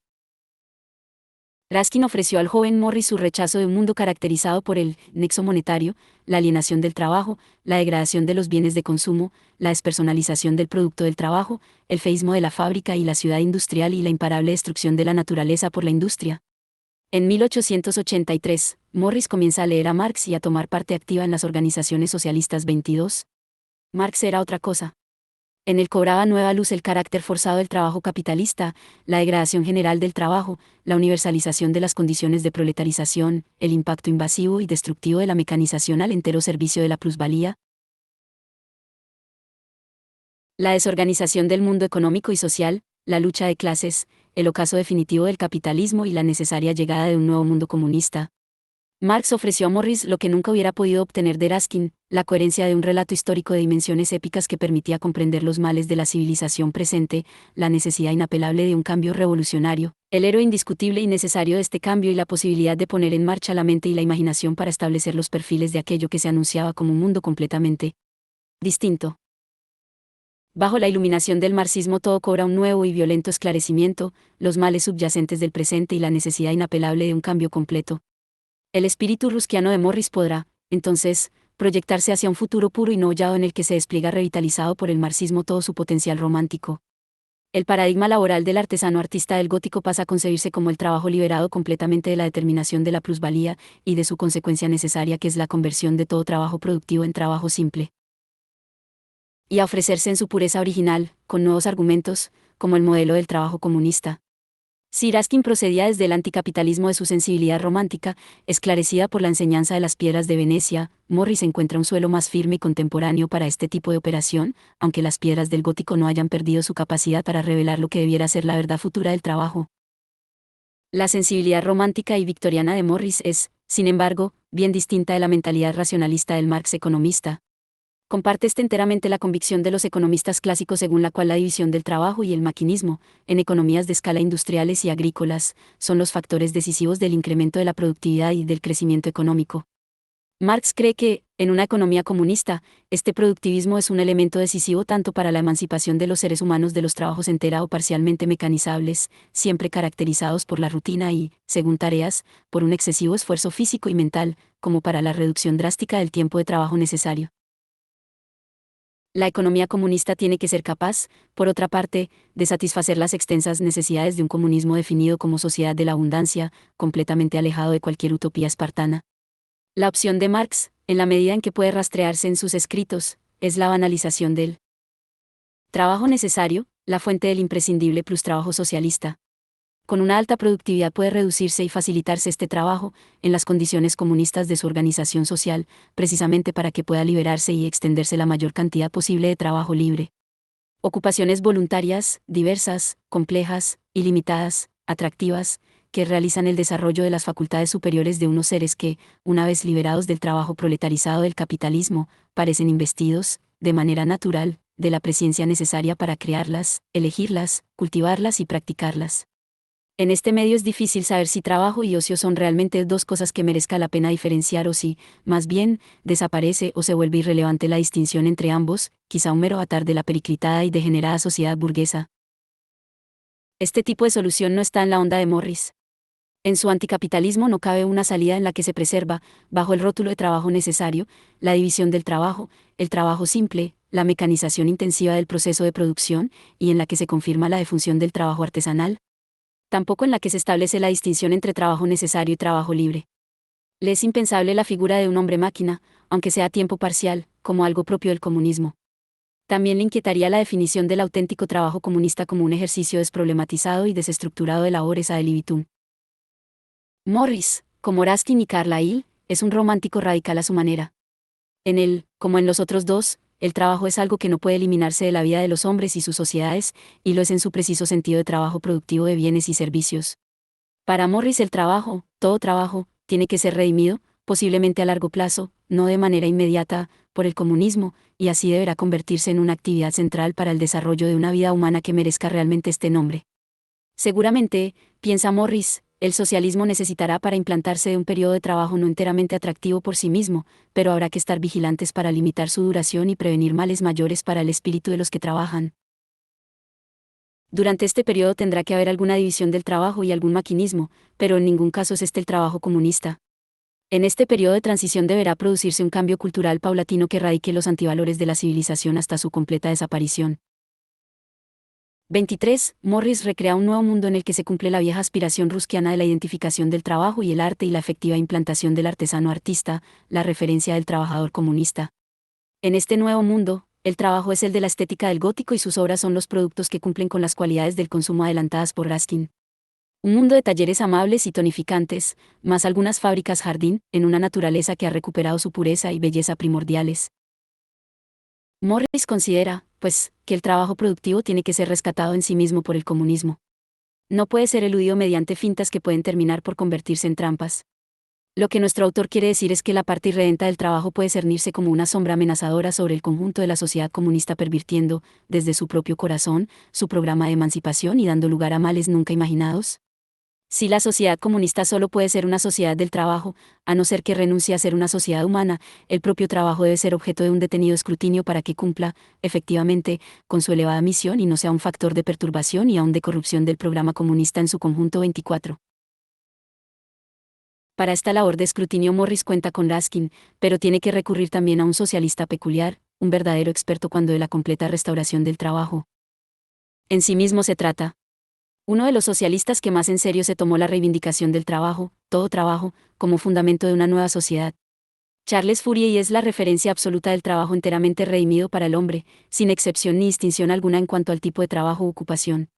Ruskin ofreció al joven Morris su rechazo de un mundo caracterizado por el nexo monetario, la alienación del trabajo, la degradación de los bienes de consumo, la despersonalización del producto del trabajo, el feísmo de la fábrica y la ciudad industrial y la imparable destrucción de la naturaleza por la industria. En 1883, Morris comienza a leer a Marx y a tomar parte activa en las organizaciones socialistas 22. Marx era otra cosa. En él cobraba nueva luz el carácter forzado del trabajo capitalista, la degradación general del trabajo, la universalización de las condiciones de proletarización, el impacto invasivo y destructivo de la mecanización al entero servicio de la plusvalía, la desorganización del mundo económico y social, la lucha de clases, el ocaso definitivo del capitalismo y la necesaria llegada de un nuevo mundo comunista. Marx ofreció a Morris lo que nunca hubiera podido obtener de Raskin, la coherencia de un relato histórico de dimensiones épicas que permitía comprender los males de la civilización presente, la necesidad inapelable de un cambio revolucionario, el héroe indiscutible y necesario de este cambio y la posibilidad de poner en marcha la mente y la imaginación para establecer los perfiles de aquello que se anunciaba como un mundo completamente distinto. Bajo la iluminación del marxismo todo cobra un nuevo y violento esclarecimiento, los males subyacentes del presente y la necesidad inapelable de un cambio completo. El espíritu ruskiano de Morris podrá, entonces, proyectarse hacia un futuro puro y no hollado en el que se despliega revitalizado por el marxismo todo su potencial romántico. El paradigma laboral del artesano artista del gótico pasa a concebirse como el trabajo liberado completamente de la determinación de la plusvalía y de su consecuencia necesaria que es la conversión de todo trabajo productivo en trabajo simple. Y a ofrecerse en su pureza original, con nuevos argumentos, como el modelo del trabajo comunista. Si Raskin procedía desde el anticapitalismo de su sensibilidad romántica, esclarecida por la enseñanza de las piedras de Venecia, Morris encuentra un suelo más firme y contemporáneo para este tipo de operación, aunque las piedras del gótico no hayan perdido su capacidad para revelar lo que debiera ser la verdad futura del trabajo. La sensibilidad romántica y victoriana de Morris es, sin embargo, bien distinta de la mentalidad racionalista del Marx economista. Comparte enteramente la convicción de los economistas clásicos según la cual la división del trabajo y el maquinismo, en economías de escala industriales y agrícolas, son los factores decisivos del incremento de la productividad y del crecimiento económico. Marx cree que, en una economía comunista, este productivismo es un elemento decisivo tanto para la emancipación de los seres humanos de los trabajos entera o parcialmente mecanizables, siempre caracterizados por la rutina y, según tareas, por un excesivo esfuerzo físico y mental, como para la reducción drástica del tiempo de trabajo necesario. La economía comunista tiene que ser capaz, por otra parte, de satisfacer las extensas necesidades de un comunismo definido como sociedad de la abundancia, completamente alejado de cualquier utopía espartana. La opción de Marx, en la medida en que puede rastrearse en sus escritos, es la banalización del trabajo necesario, la fuente del imprescindible plus trabajo socialista. Con una alta productividad puede reducirse y facilitarse este trabajo, en las condiciones comunistas de su organización social, precisamente para que pueda liberarse y extenderse la mayor cantidad posible de trabajo libre. Ocupaciones voluntarias, diversas, complejas, ilimitadas, atractivas, que realizan el desarrollo de las facultades superiores de unos seres que, una vez liberados del trabajo proletarizado del capitalismo, parecen investidos, de manera natural, de la presencia necesaria para crearlas, elegirlas, cultivarlas y practicarlas. En este medio es difícil saber si trabajo y ocio son realmente dos cosas que merezca la pena diferenciar o si, más bien, desaparece o se vuelve irrelevante la distinción entre ambos, quizá un mero avatar de la periclitada y degenerada sociedad burguesa. Este tipo de solución no está en la onda de Morris. En su anticapitalismo no cabe una salida en la que se preserva, bajo el rótulo de trabajo necesario, la división del trabajo, el trabajo simple, la mecanización intensiva del proceso de producción, y en la que se confirma la defunción del trabajo artesanal. Tampoco en la que se establece la distinción entre trabajo necesario y trabajo libre. Le es impensable la figura de un hombre máquina, aunque sea a tiempo parcial, como algo propio del comunismo. También le inquietaría la definición del auténtico trabajo comunista como un ejercicio desproblematizado y desestructurado de labores ad libitum. Morris, como Raskin y Carlyle, es un romántico radical a su manera. En él, como en los otros dos, el trabajo es algo que no puede eliminarse de la vida de los hombres y sus sociedades, y lo es en su preciso sentido de trabajo productivo de bienes y servicios. Para Morris el trabajo, todo trabajo, tiene que ser redimido, posiblemente a largo plazo, no de manera inmediata, por el comunismo, y así deberá convertirse en una actividad central para el desarrollo de una vida humana que merezca realmente este nombre. Seguramente, piensa Morris, el socialismo necesitará para implantarse de un periodo de trabajo no enteramente atractivo por sí mismo, pero habrá que estar vigilantes para limitar su duración y prevenir males mayores para el espíritu de los que trabajan. Durante este periodo tendrá que haber alguna división del trabajo y algún maquinismo, pero en ningún caso es este el trabajo comunista. En este periodo de transición deberá producirse un cambio cultural paulatino que erradique los antivalores de la civilización hasta su completa desaparición. 23. Morris recrea un nuevo mundo en el que se cumple la vieja aspiración ruskiana de la identificación del trabajo y el arte y la efectiva implantación del artesano artista, la referencia del trabajador comunista. En este nuevo mundo, el trabajo es el de la estética del gótico y sus obras son los productos que cumplen con las cualidades del consumo adelantadas por Raskin. Un mundo de talleres amables y tonificantes, más algunas fábricas jardín, en una naturaleza que ha recuperado su pureza y belleza primordiales. Morris considera, pues, que el trabajo productivo tiene que ser rescatado en sí mismo por el comunismo. No puede ser eludido mediante fintas que pueden terminar por convertirse en trampas. Lo que nuestro autor quiere decir es que la parte irredenta del trabajo puede cernirse como una sombra amenazadora sobre el conjunto de la sociedad comunista, pervirtiendo, desde su propio corazón, su programa de emancipación y dando lugar a males nunca imaginados. Si la sociedad comunista solo puede ser una sociedad del trabajo, a no ser que renuncie a ser una sociedad humana, el propio trabajo debe ser objeto de un detenido escrutinio para que cumpla, efectivamente, con su elevada misión y no sea un factor de perturbación y aún de corrupción del programa comunista en su conjunto. 24. Para esta labor de escrutinio Morris cuenta con Raskin, pero tiene que recurrir también a un socialista peculiar, un verdadero experto cuando de la completa restauración del trabajo. En sí mismo se trata. Uno de los socialistas que más en serio se tomó la reivindicación del trabajo, todo trabajo, como fundamento de una nueva sociedad. Charles Fourier es la referencia absoluta del trabajo enteramente redimido para el hombre, sin excepción ni distinción alguna en cuanto al tipo de trabajo u ocupación.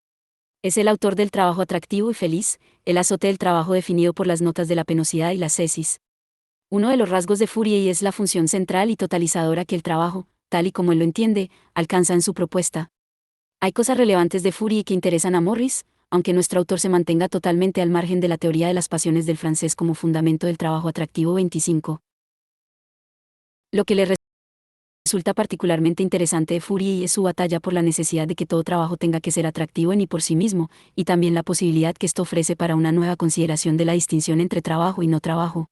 Es el autor del trabajo atractivo y feliz, el azote del trabajo definido por las notas de la penosidad y las cesis. Uno de los rasgos de Fourier es la función central y totalizadora que el trabajo, tal y como él lo entiende, alcanza en su propuesta. Hay cosas relevantes de Fourier que interesan a Morris, aunque nuestro autor se mantenga totalmente al margen de la teoría de las pasiones del francés como fundamento del trabajo atractivo. 25. Lo que le resulta particularmente interesante de Fourier es su batalla por la necesidad de que todo trabajo tenga que ser atractivo en y por sí mismo, y también la posibilidad que esto ofrece para una nueva consideración de la distinción entre trabajo y no trabajo.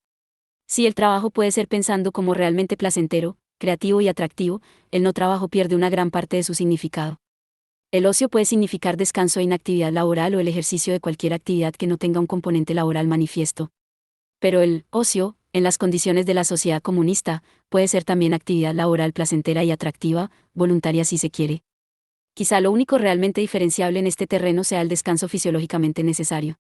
Si el trabajo puede ser pensando como realmente placentero, creativo y atractivo, el no trabajo pierde una gran parte de su significado. El ocio puede significar descanso e inactividad laboral o el ejercicio de cualquier actividad que no tenga un componente laboral manifiesto. Pero el ocio, en las condiciones de la sociedad comunista, puede ser también actividad laboral placentera y atractiva, voluntaria si se quiere. Quizá lo único realmente diferenciable en este terreno sea el descanso fisiológicamente necesario.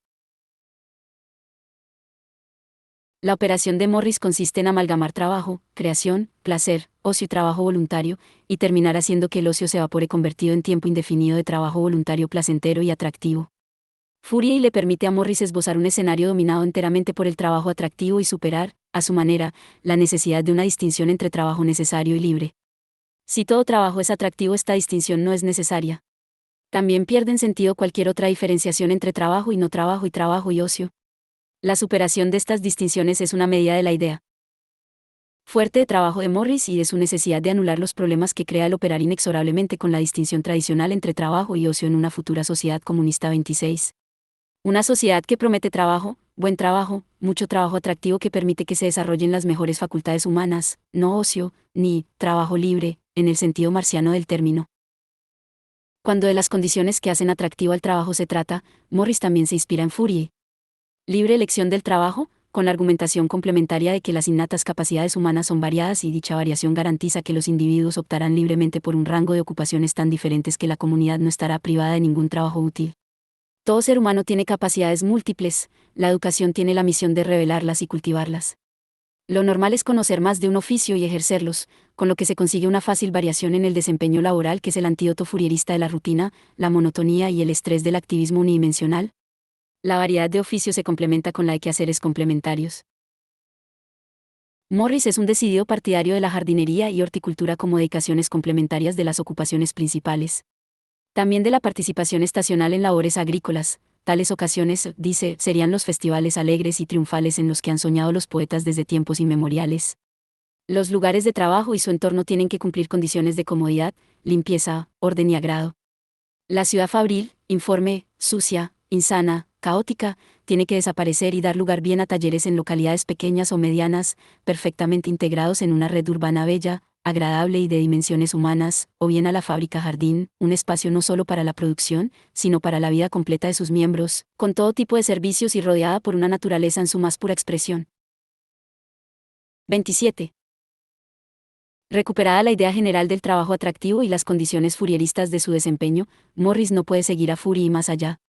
La operación de Morris consiste en amalgamar trabajo, creación, placer, ocio y trabajo voluntario, y terminar haciendo que el ocio se evapore convertido en tiempo indefinido de trabajo voluntario placentero y atractivo. Fourier le permite a Morris esbozar un escenario dominado enteramente por el trabajo atractivo y superar, a su manera, la necesidad de una distinción entre trabajo necesario y libre. Si todo trabajo es atractivo, esta distinción no es necesaria. También pierden sentido cualquier otra diferenciación entre trabajo y no trabajo y trabajo y ocio. La superación de estas distinciones es una medida de la idea fuerte de trabajo de Morris y de su necesidad de anular los problemas que crea el operar inexorablemente con la distinción tradicional entre trabajo y ocio en una futura sociedad comunista. 26. Una sociedad que promete trabajo, buen trabajo, mucho trabajo atractivo que permite que se desarrollen las mejores facultades humanas, no ocio, ni trabajo libre, en el sentido marciano del término. Cuando de las condiciones que hacen atractivo al trabajo se trata, Morris también se inspira en Fourier. Libre elección del trabajo, con la argumentación complementaria de que las innatas capacidades humanas son variadas y dicha variación garantiza que los individuos optarán libremente por un rango de ocupaciones tan diferentes que la comunidad no estará privada de ningún trabajo útil. Todo ser humano tiene capacidades múltiples, la educación tiene la misión de revelarlas y cultivarlas. Lo normal es conocer más de un oficio y ejercerlos, con lo que se consigue una fácil variación en el desempeño laboral que es el antídoto fourierista de la rutina, la monotonía y el estrés del activismo unidimensional. La variedad de oficios se complementa con la de quehaceres complementarios. Morris es un decidido partidario de la jardinería y horticultura como dedicaciones complementarias de las ocupaciones principales. También de la participación estacional en labores agrícolas. Tales ocasiones, dice, serían los festivales alegres y triunfales en los que han soñado los poetas desde tiempos inmemoriales. Los lugares de trabajo y su entorno tienen que cumplir condiciones de comodidad, limpieza, orden y agrado. La ciudad fabril, informe, sucia, insana, caótica, tiene que desaparecer y dar lugar bien a talleres en localidades pequeñas o medianas, perfectamente integrados en una red urbana bella, agradable y de dimensiones humanas, o bien a la fábrica jardín, un espacio no solo para la producción, sino para la vida completa de sus miembros, con todo tipo de servicios y rodeada por una naturaleza en su más pura expresión. 27. Recuperada la idea general del trabajo atractivo y las condiciones fourieristas de su desempeño, Morris no puede seguir a Fourier más allá.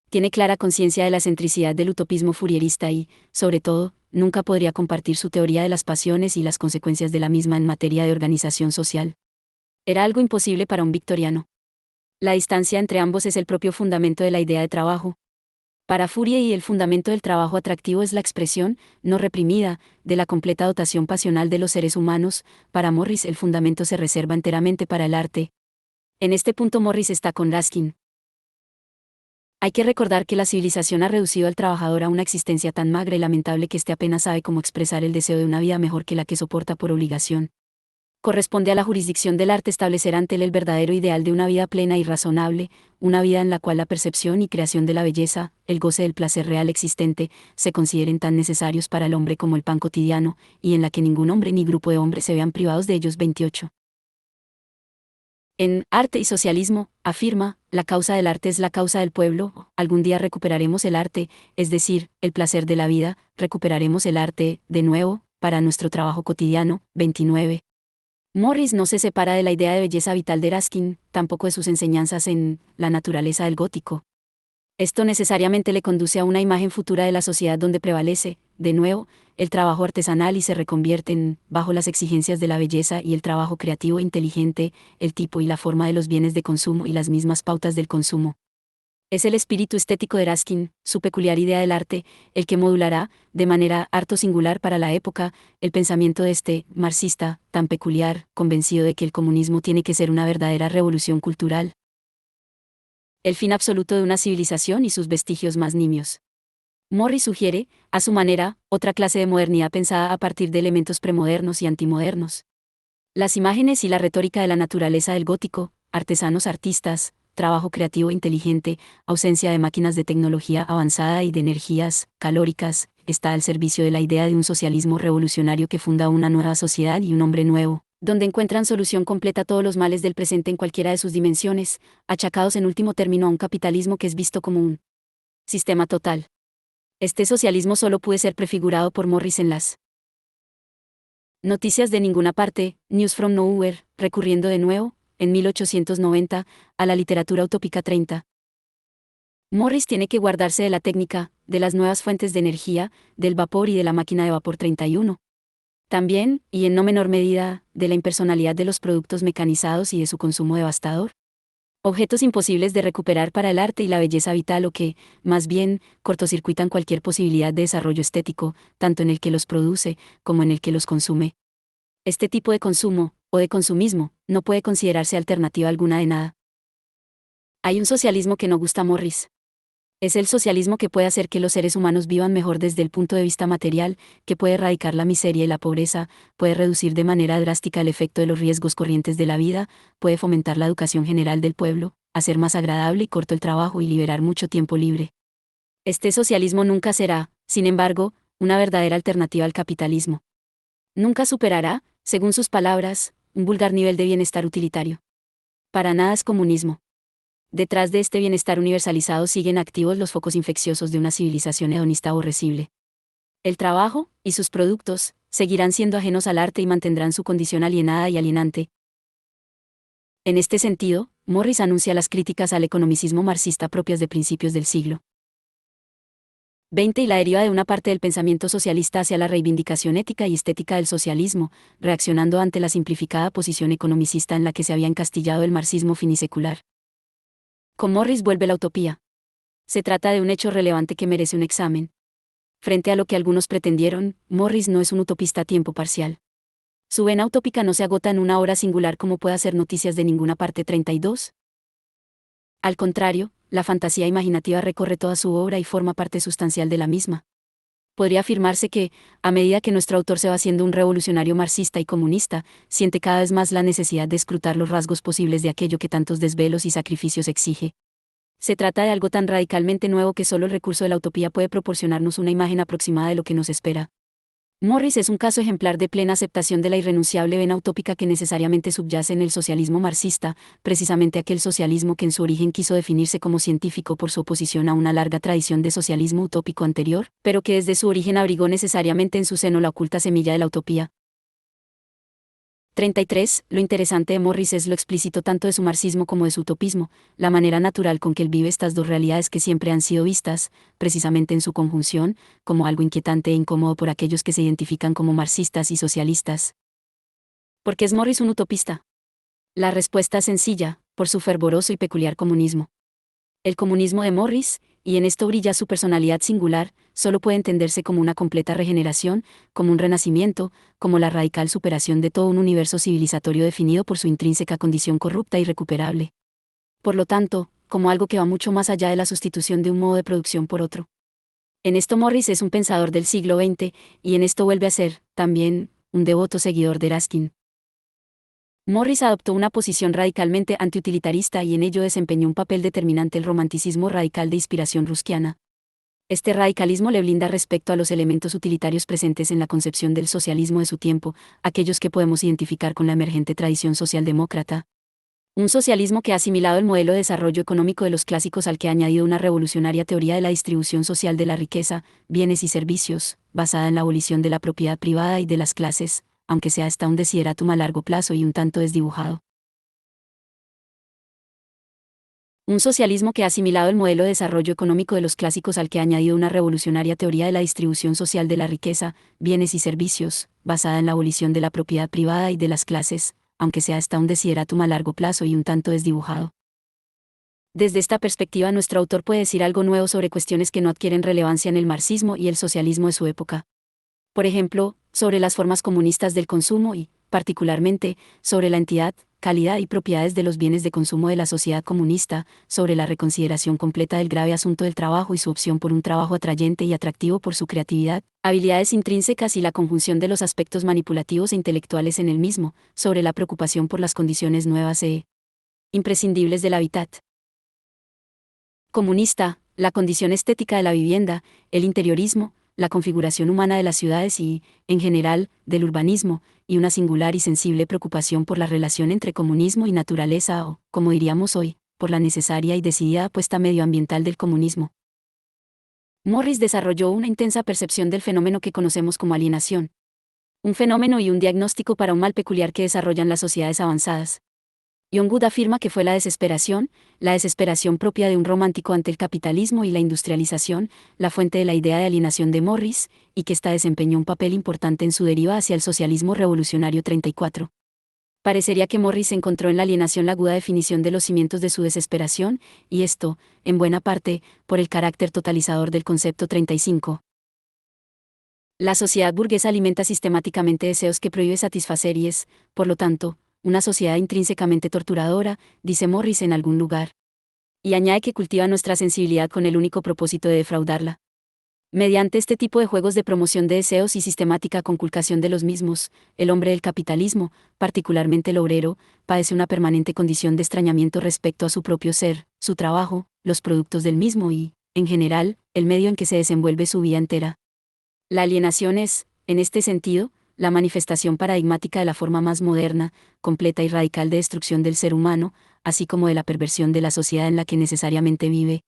Tiene clara conciencia de la excentricidad del utopismo fourierista y, sobre todo, nunca podría compartir su teoría de las pasiones y las consecuencias de la misma en materia de organización social. Era algo imposible para un victoriano. La distancia entre ambos es el propio fundamento de la idea de trabajo. Para Fourier y el fundamento del trabajo atractivo es la expresión, no reprimida, de la completa dotación pasional de los seres humanos. Para Morris el fundamento se reserva enteramente para el arte. En este punto Morris está con Raskin. Hay que recordar que la civilización ha reducido al trabajador a una existencia tan magra y lamentable que éste apenas sabe cómo expresar el deseo de una vida mejor que la que soporta por obligación. Corresponde a la jurisdicción del arte establecer ante él el verdadero ideal de una vida plena y razonable, una vida en la cual la percepción y creación de la belleza, el goce del placer real existente, se consideren tan necesarios para el hombre como el pan cotidiano, y en la que ningún hombre ni grupo de hombres se vean privados de ellos. 28. En Arte y Socialismo, afirma, la causa del arte es la causa del pueblo, algún día recuperaremos el arte, es decir, el placer de la vida, recuperaremos el arte, de nuevo, para nuestro trabajo cotidiano. 29. Morris no se separa de la idea de belleza vital de Ruskin, tampoco de sus enseñanzas en La naturaleza del gótico. Esto necesariamente le conduce a una imagen futura de la sociedad donde prevalece, de nuevo, el trabajo artesanal y se reconvierte en, bajo las exigencias de la belleza y el trabajo creativo e inteligente, el tipo y la forma de los bienes de consumo y las mismas pautas del consumo. Es el espíritu estético de Ruskin, su peculiar idea del arte, el que modulará, de manera harto singular para la época, el pensamiento de este marxista, tan peculiar, convencido de que el comunismo tiene que ser una verdadera revolución cultural. El fin absoluto de una civilización y sus vestigios más nimios. Morris sugiere, a su manera, otra clase de modernidad pensada a partir de elementos premodernos y antimodernos. Las imágenes y la retórica de la naturaleza del gótico, artesanos artistas, trabajo creativo e inteligente, ausencia de máquinas de tecnología avanzada y de energías calóricas, está al servicio de la idea de un socialismo revolucionario que funda una nueva sociedad y un hombre nuevo, donde encuentran solución completa a todos los males del presente en cualquiera de sus dimensiones, achacados en último término a un capitalismo que es visto como un sistema total. Este socialismo solo puede ser prefigurado por Morris en las Noticias de ninguna parte, News from Nowhere, recurriendo de nuevo, en 1890, a la literatura utópica. 30. Morris tiene que guardarse de la técnica, de las nuevas fuentes de energía, del vapor y de la máquina de vapor. 31. También, y en no menor medida, de la impersonalidad de los productos mecanizados y de su consumo devastador. Objetos imposibles de recuperar para el arte y la belleza vital o que, más bien, cortocircuitan cualquier posibilidad de desarrollo estético, tanto en el que los produce, como en el que los consume. Este tipo de consumo, o de consumismo, no puede considerarse alternativa alguna de nada. Hay un socialismo que no gusta a Morris. Es el socialismo que puede hacer que los seres humanos vivan mejor desde el punto de vista material, que puede erradicar la miseria y la pobreza, puede reducir de manera drástica el efecto de los riesgos corrientes de la vida, puede fomentar la educación general del pueblo, hacer más agradable y corto el trabajo y liberar mucho tiempo libre. Este socialismo nunca será, sin embargo, una verdadera alternativa al capitalismo. Nunca superará, según sus palabras, un vulgar nivel de bienestar utilitario. Para nada es comunismo. Detrás de este bienestar universalizado siguen activos los focos infecciosos de una civilización hedonista aborrecible. El trabajo, y sus productos, seguirán siendo ajenos al arte y mantendrán su condición alienada y alienante. En este sentido, Morris anuncia las críticas al economicismo marxista propias de principios del siglo XX y la deriva de una parte del pensamiento socialista hacia la reivindicación ética y estética del socialismo, reaccionando ante la simplificada posición economicista en la que se había encastillado el marxismo finisecular. Con Morris vuelve la utopía. Se trata de un hecho relevante que merece un examen. Frente a lo que algunos pretendieron, Morris no es un utopista a tiempo parcial. Su vena utópica no se agota en una hora singular como puede hacer Noticias de ninguna parte. 32. Al contrario, la fantasía imaginativa recorre toda su obra y forma parte sustancial de la misma. Podría afirmarse que, a medida que nuestro autor se va haciendo un revolucionario marxista y comunista, siente cada vez más la necesidad de escrutar los rasgos posibles de aquello que tantos desvelos y sacrificios exige. Se trata de algo tan radicalmente nuevo que solo el recurso de la utopía puede proporcionarnos una imagen aproximada de lo que nos espera. Morris es un caso ejemplar de plena aceptación de la irrenunciable vena utópica que necesariamente subyace en el socialismo marxista, precisamente aquel socialismo que en su origen quiso definirse como científico por su oposición a una larga tradición de socialismo utópico anterior, pero que desde su origen abrigó necesariamente en su seno la oculta semilla de la utopía. 33. Lo interesante de Morris es lo explícito tanto de su marxismo como de su utopismo, la manera natural con que él vive estas dos realidades que siempre han sido vistas, precisamente en su conjunción, como algo inquietante e incómodo por aquellos que se identifican como marxistas y socialistas. ¿Por qué es Morris un utopista? La respuesta es sencilla, por su fervoroso y peculiar comunismo. El comunismo de Morris, y en esto brilla su personalidad singular, solo puede entenderse como una completa regeneración, como un renacimiento, como la radical superación de todo un universo civilizatorio definido por su intrínseca condición corrupta e irrecuperable. Por lo tanto, como algo que va mucho más allá de la sustitución de un modo de producción por otro. En esto Morris es un pensador del siglo XX, y en esto vuelve a ser, también, un devoto seguidor de Ruskin. Morris adoptó una posición radicalmente antiutilitarista y en ello desempeñó un papel determinante el romanticismo radical de inspiración ruskiana. Este radicalismo le blinda respecto a los elementos utilitarios presentes en la concepción del socialismo de su tiempo, aquellos que podemos identificar con la emergente tradición socialdemócrata. Un socialismo que ha asimilado el modelo de desarrollo económico de los clásicos al que ha añadido una revolucionaria teoría de la distribución social de la riqueza, bienes y servicios, basada en la abolición de la propiedad privada y de las clases, aunque sea hasta un desideratum a largo plazo y un tanto desdibujado. Un socialismo que ha asimilado el modelo de desarrollo económico de los clásicos al que ha añadido una revolucionaria teoría de la distribución social de la riqueza, bienes y servicios, basada en la abolición de la propiedad privada y de las clases, aunque sea hasta un desideratum a largo plazo y un tanto desdibujado. Desde esta perspectiva, nuestro autor puede decir algo nuevo sobre cuestiones que no adquieren relevancia en el marxismo y el socialismo de su época. Por ejemplo, sobre las formas comunistas del consumo y, particularmente, sobre la entidad, calidad y propiedades de los bienes de consumo de la sociedad comunista, sobre la reconsideración completa del grave asunto del trabajo y su opción por un trabajo atrayente y atractivo por su creatividad, habilidades intrínsecas y la conjunción de los aspectos manipulativos e intelectuales en el mismo, sobre la preocupación por las condiciones nuevas e imprescindibles del hábitat comunista, la condición estética de la vivienda, el interiorismo, la configuración humana de las ciudades y, en general, del urbanismo, y una singular y sensible preocupación por la relación entre comunismo y naturaleza o, como diríamos hoy, por la necesaria y decidida apuesta medioambiental del comunismo. Morris desarrolló una intensa percepción del fenómeno que conocemos como alienación. Un fenómeno y un diagnóstico para un mal peculiar que desarrollan las sociedades avanzadas. John Wood afirma que fue la desesperación propia de un romántico ante el capitalismo y la industrialización, la fuente de la idea de alienación de Morris, y que ésta desempeñó un papel importante en su deriva hacia el socialismo revolucionario 34. Parecería que Morris encontró en la alienación la aguda definición de los cimientos de su desesperación, y esto, en buena parte, por el carácter totalizador del concepto 35. La sociedad burguesa alimenta sistemáticamente deseos que prohíbe satisfacer y es, por lo tanto, una sociedad intrínsecamente torturadora, dice Morris en algún lugar. Y añade que cultiva nuestra sensibilidad con el único propósito de defraudarla. Mediante este tipo de juegos de promoción de deseos y sistemática conculcación de los mismos, el hombre del capitalismo, particularmente el obrero, padece una permanente condición de extrañamiento respecto a su propio ser, su trabajo, los productos del mismo y, en general, el medio en que se desenvuelve su vida entera. La alienación es, en este sentido, la manifestación paradigmática de la forma más moderna, completa y radical de destrucción del ser humano, así como de la perversión de la sociedad en la que necesariamente vive.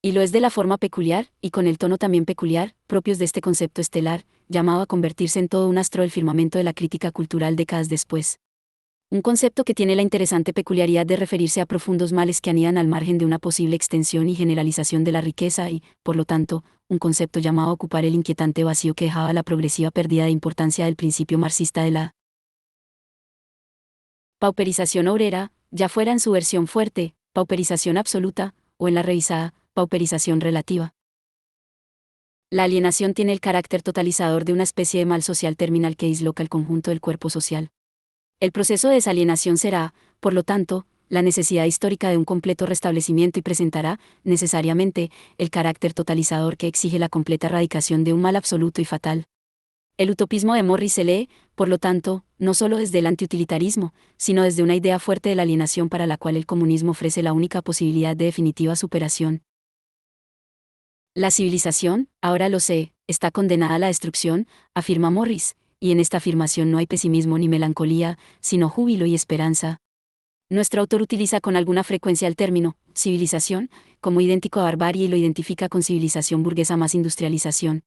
Y lo es de la forma peculiar, y con el tono también peculiar, propios de este concepto estelar, llamado a convertirse en todo un astro del firmamento de la crítica cultural décadas después. Un concepto que tiene la interesante peculiaridad de referirse a profundos males que anidan al margen de una posible extensión y generalización de la riqueza y, por lo tanto, un concepto llamado a ocupar el inquietante vacío que dejaba la progresiva pérdida de importancia del principio marxista de la pauperización obrera, ya fuera en su versión fuerte, pauperización absoluta, o en la revisada, pauperización relativa. La alienación tiene el carácter totalizador de una especie de mal social terminal que disloca el conjunto del cuerpo social. El proceso de desalienación será, por lo tanto, la necesidad histórica de un completo restablecimiento y presentará, necesariamente, el carácter totalizador que exige la completa erradicación de un mal absoluto y fatal. El utopismo de Morris se lee, por lo tanto, no solo desde el antiutilitarismo, sino desde una idea fuerte de la alienación para la cual el comunismo ofrece la única posibilidad de definitiva superación. La civilización, ahora lo sé, está condenada a la destrucción, afirma Morris, y en esta afirmación no hay pesimismo ni melancolía, sino júbilo y esperanza. Nuestro autor utiliza con alguna frecuencia el término civilización como idéntico a barbarie y lo identifica con civilización burguesa más industrialización.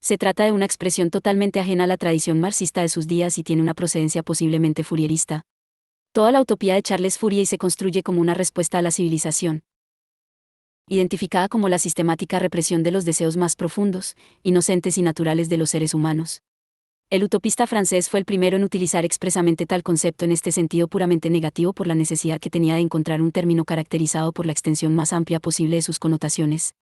Se trata de una expresión totalmente ajena a la tradición marxista de sus días y tiene una procedencia posiblemente fourierista. Toda la utopía de Charles Fourier se construye como una respuesta a la civilización, identificada como la sistemática represión de los deseos más profundos, inocentes y naturales de los seres humanos. El utopista francés fue el primero en utilizar expresamente tal concepto en este sentido puramente negativo por la necesidad que tenía de encontrar un término caracterizado por la extensión más amplia posible de sus connotaciones.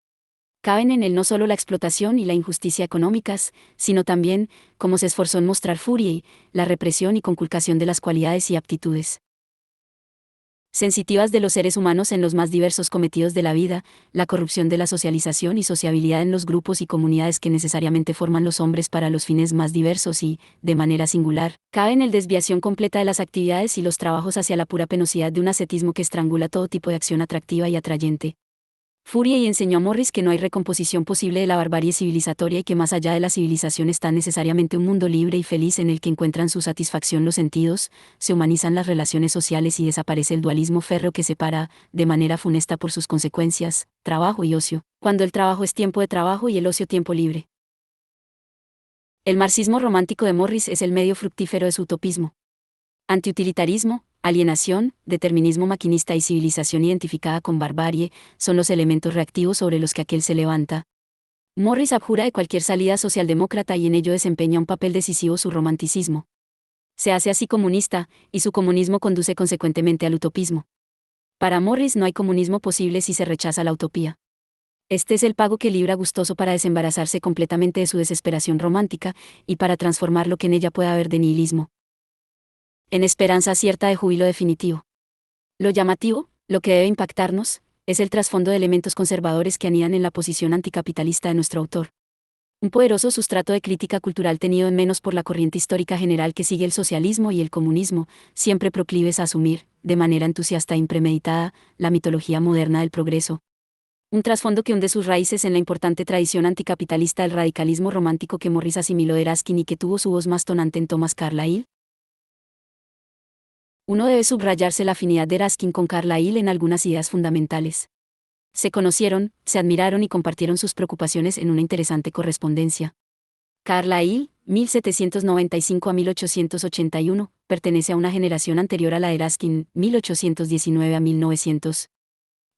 Caben en él no solo la explotación y la injusticia económicas, sino también, como se esforzó en mostrar Fourier, la represión y conculcación de las cualidades y aptitudes sensitivas de los seres humanos en los más diversos cometidos de la vida, la corrupción de la socialización y sociabilidad en los grupos y comunidades que necesariamente forman los hombres para los fines más diversos y, de manera singular, cabe en el desviación completa de las actividades y los trabajos hacia la pura penosidad de un ascetismo que estrangula todo tipo de acción atractiva y atrayente. Furia y enseñó a Morris que no hay recomposición posible de la barbarie civilizatoria y que más allá de la civilización está necesariamente un mundo libre y feliz en el que encuentran su satisfacción los sentidos, se humanizan las relaciones sociales y desaparece el dualismo férreo que separa, de manera funesta por sus consecuencias, trabajo y ocio, cuando el trabajo es tiempo de trabajo y el ocio tiempo libre. El marxismo romántico de Morris es el medio fructífero de su utopismo. Antiutilitarismo, alienación, determinismo maquinista y civilización identificada con barbarie son los elementos reactivos sobre los que aquel se levanta. Morris abjura de cualquier salida socialdemócrata y en ello desempeña un papel decisivo su romanticismo. Se hace así comunista, y su comunismo conduce consecuentemente al utopismo. Para Morris no hay comunismo posible si se rechaza la utopía. Este es el pago que libra gustoso para desembarazarse completamente de su desesperación romántica, y para transformar lo que en ella pueda haber de nihilismo en esperanza cierta de júbilo definitivo. Lo llamativo, lo que debe impactarnos, es el trasfondo de elementos conservadores que anidan en la posición anticapitalista de nuestro autor. Un poderoso sustrato de crítica cultural tenido en menos por la corriente histórica general que sigue el socialismo y el comunismo, siempre proclives a asumir, de manera entusiasta e impremeditada, la mitología moderna del progreso. Un trasfondo que hunde sus raíces en la importante tradición anticapitalista del radicalismo romántico que Morris asimiló de Erskine y que tuvo su voz más tonante en Thomas Carlyle. Uno debe subrayarse la afinidad de Erskine con Carlyle en algunas ideas fundamentales. Se conocieron, se admiraron y compartieron sus preocupaciones en una interesante correspondencia. Carlyle, 1795 a 1881, pertenece a una generación anterior a la de Erskine, 1819 a 1900.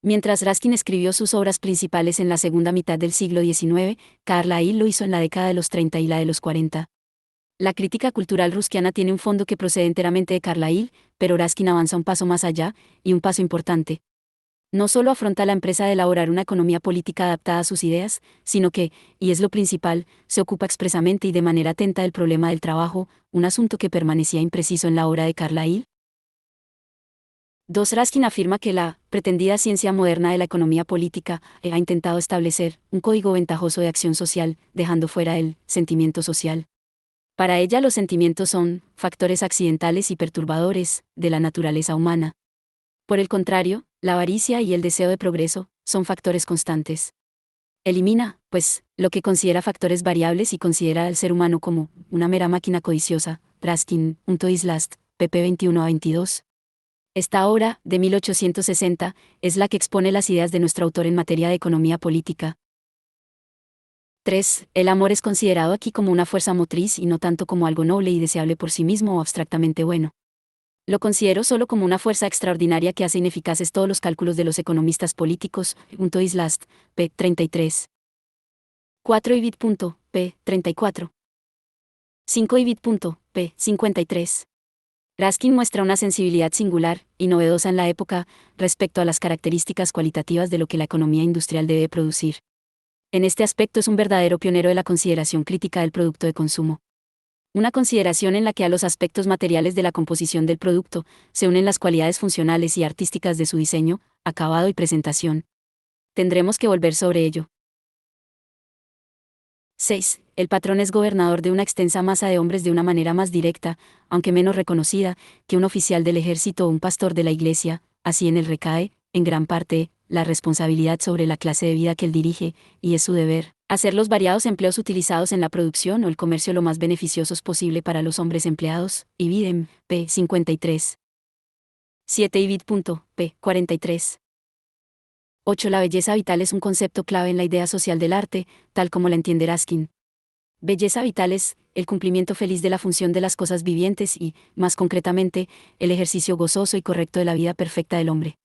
Mientras Ruskin escribió sus obras principales en la segunda mitad del siglo XIX, Carlyle lo hizo en la década de los 30 y la de los 40. La crítica cultural ruskiana tiene un fondo que procede enteramente de Carlyle, pero Ruskin avanza un paso más allá, y un paso importante. No solo afronta la empresa de elaborar una economía política adaptada a sus ideas, sino que, y es lo principal, se ocupa expresamente y de manera atenta del problema del trabajo, un asunto que permanecía impreciso en la obra de Carlyle. 2. Ruskin afirma que la pretendida ciencia moderna de la economía política ha intentado establecer un código ventajoso de acción social, dejando fuera el sentimiento social. Para ella los sentimientos son factores accidentales y perturbadores de la naturaleza humana. Por el contrario, la avaricia y el deseo de progreso son factores constantes. Elimina, pues, lo que considera factores variables y considera al ser humano como una mera máquina codiciosa. Ruskin, Last, pp 21 a 22. Esta obra, de 1860, es la que expone las ideas de nuestro autor en materia de economía política. 3. El amor es considerado aquí como una fuerza motriz y no tanto como algo noble y deseable por sí mismo o abstractamente bueno. Lo considero solo como una fuerza extraordinaria que hace ineficaces todos los cálculos de los economistas políticos. Last, p. 33. 4 ibid. P. 34. 5 ibid. P. 53. Ruskin muestra una sensibilidad singular y novedosa en la época respecto a las características cualitativas de lo que la economía industrial debe producir. En este aspecto es un verdadero pionero de la consideración crítica del producto de consumo. Una consideración en la que a los aspectos materiales de la composición del producto se unen las cualidades funcionales y artísticas de su diseño, acabado y presentación. Tendremos que volver sobre ello. 6. El patrón es gobernador de una extensa masa de hombres de una manera más directa, aunque menos reconocida, que un oficial del ejército o un pastor de la iglesia, así en él recae, en gran parte, la responsabilidad sobre la clase de vida que él dirige, y es su deber, hacer los variados empleos utilizados en la producción o el comercio lo más beneficiosos posible para los hombres empleados, Ibidem, p. 53. 7 ibid. P. 43. 8. La belleza vital es un concepto clave en la idea social del arte, tal como la entiende Ruskin. Belleza vital es el cumplimiento feliz de la función de las cosas vivientes y, más concretamente, el ejercicio gozoso y correcto de la vida perfecta del hombre.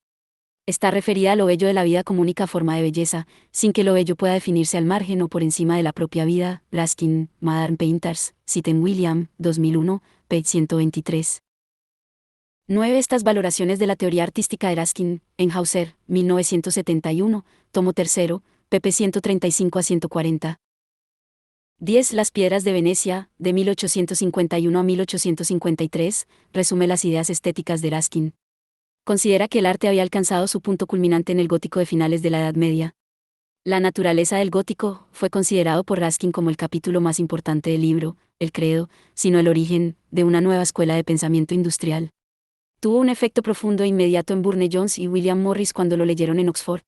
Está referida a lo bello de la vida como única forma de belleza, sin que lo bello pueda definirse al margen o por encima de la propia vida. Ruskin, Modern Painters, Citen William, 2001, p. 123. 9. Estas valoraciones de la teoría artística de Ruskin, en Hauser, 1971, tomo tercero, pp. 135 a 140. 10. Las piedras de Venecia, de 1851 a 1853, resume las ideas estéticas de Ruskin. Considera que el arte había alcanzado su punto culminante en el gótico de finales de la Edad Media. La naturaleza del gótico fue considerado por Ruskin como el capítulo más importante del libro, el credo, sino el origen, de una nueva escuela de pensamiento industrial. Tuvo un efecto profundo e inmediato en Burne-Jones y William Morris cuando lo leyeron en Oxford.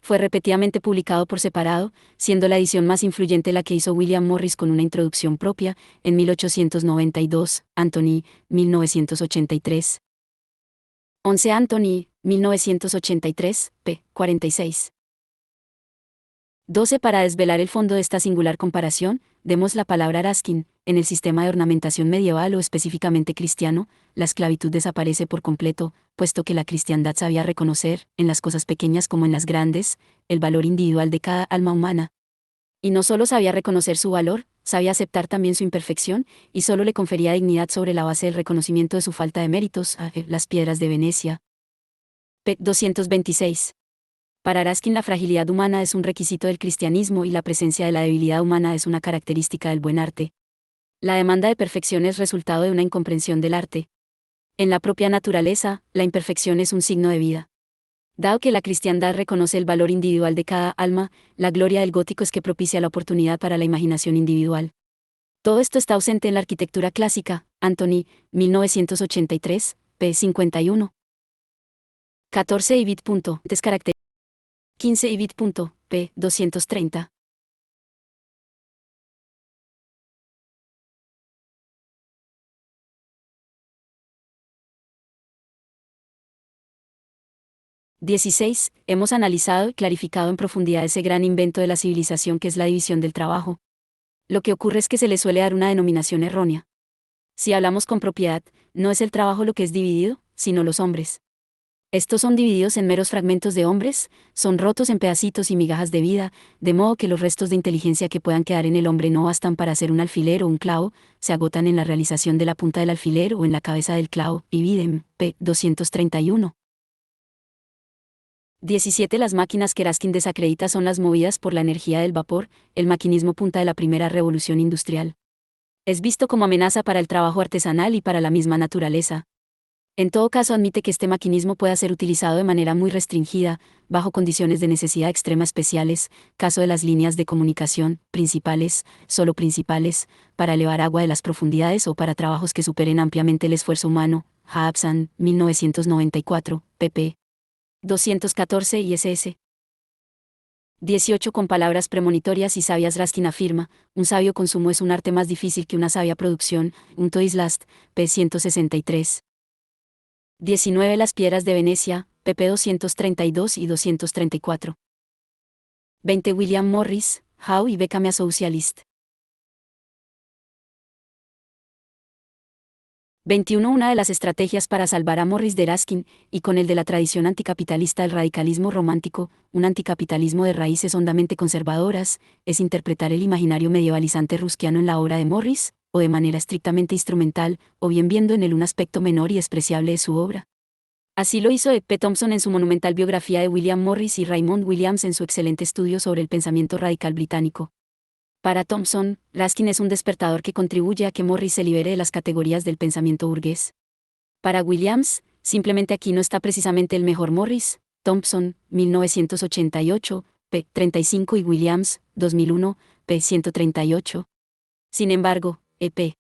Fue repetidamente publicado por separado, siendo la edición más influyente la que hizo William Morris con una introducción propia, en 1892, Anthony, 1983. 11 Anthony, 1983, p. 46. 12 Para desvelar el fondo de esta singular comparación, demos la palabra a Ruskin. En el sistema de ornamentación medieval o específicamente cristiano, la esclavitud desaparece por completo, puesto que la cristiandad sabía reconocer, en las cosas pequeñas como en las grandes, el valor individual de cada alma humana. Y no solo sabía reconocer su valor, sabía aceptar también su imperfección, y solo le confería dignidad sobre la base del reconocimiento de su falta de méritos. Las piedras de Venecia. p. 226. Para Ruskin la fragilidad humana es un requisito del cristianismo y la presencia de la debilidad humana es una característica del buen arte. La demanda de perfección es resultado de una incomprensión del arte. En la propia naturaleza, la imperfección es un signo de vida. Dado que la cristiandad reconoce el valor individual de cada alma, la gloria del gótico es que propicia la oportunidad para la imaginación individual. Todo esto está ausente en la arquitectura clásica. Anthony, 1983, p. 51. 14 Ibid. Descaracter. 15 Ibid. p. 230. XVI. Hemos analizado y clarificado en profundidad ese gran invento de la civilización que es la división del trabajo. Lo que ocurre es que se le suele dar una denominación errónea. Si hablamos con propiedad, no es el trabajo lo que es dividido, sino los hombres. Estos son divididos en meros fragmentos de hombres, son rotos en pedacitos y migajas de vida, de modo que los restos de inteligencia que puedan quedar en el hombre no bastan para hacer un alfiler o un clavo, se agotan en la realización de la punta del alfiler o en la cabeza del clavo. Ibidem, p. 231. 17 Las máquinas que Ruskin desacredita son las movidas por la energía del vapor, el maquinismo punta de la primera revolución industrial. Es visto como amenaza para el trabajo artesanal y para la misma naturaleza. En todo caso admite que este maquinismo pueda ser utilizado de manera muy restringida, bajo condiciones de necesidad extrema especiales, caso de las líneas de comunicación, principales, solo principales, para elevar agua de las profundidades o para trabajos que superen ampliamente el esfuerzo humano. Haabsan, 1994, pp. 214 y ss. 18 Con palabras premonitorias y sabias Ruskin afirma, un sabio consumo es un arte más difícil que una sabia producción. Unto is last, p. 163. 19 Las piedras de Venecia, pp. 232 y 234. 20 William Morris, How y Became a Socialist. 21 Una de las estrategias para salvar a Morris de Ruskin, y con el de la tradición anticapitalista del radicalismo romántico, un anticapitalismo de raíces hondamente conservadoras, es interpretar el imaginario medievalizante ruskiano en la obra de Morris, o de manera estrictamente instrumental, o bien viendo en él un aspecto menor y despreciable de su obra. Así lo hizo E. P. Thompson en su monumental biografía de William Morris y Raymond Williams en su excelente estudio sobre el pensamiento radical británico. Para Thompson, Ruskin es un despertador que contribuye a que Morris se libere de las categorías del pensamiento burgués. Para Williams, simplemente aquí no está precisamente el mejor Morris. Thompson, 1988, p. 35 y Williams, 2001, p. 138. Sin embargo, E.P.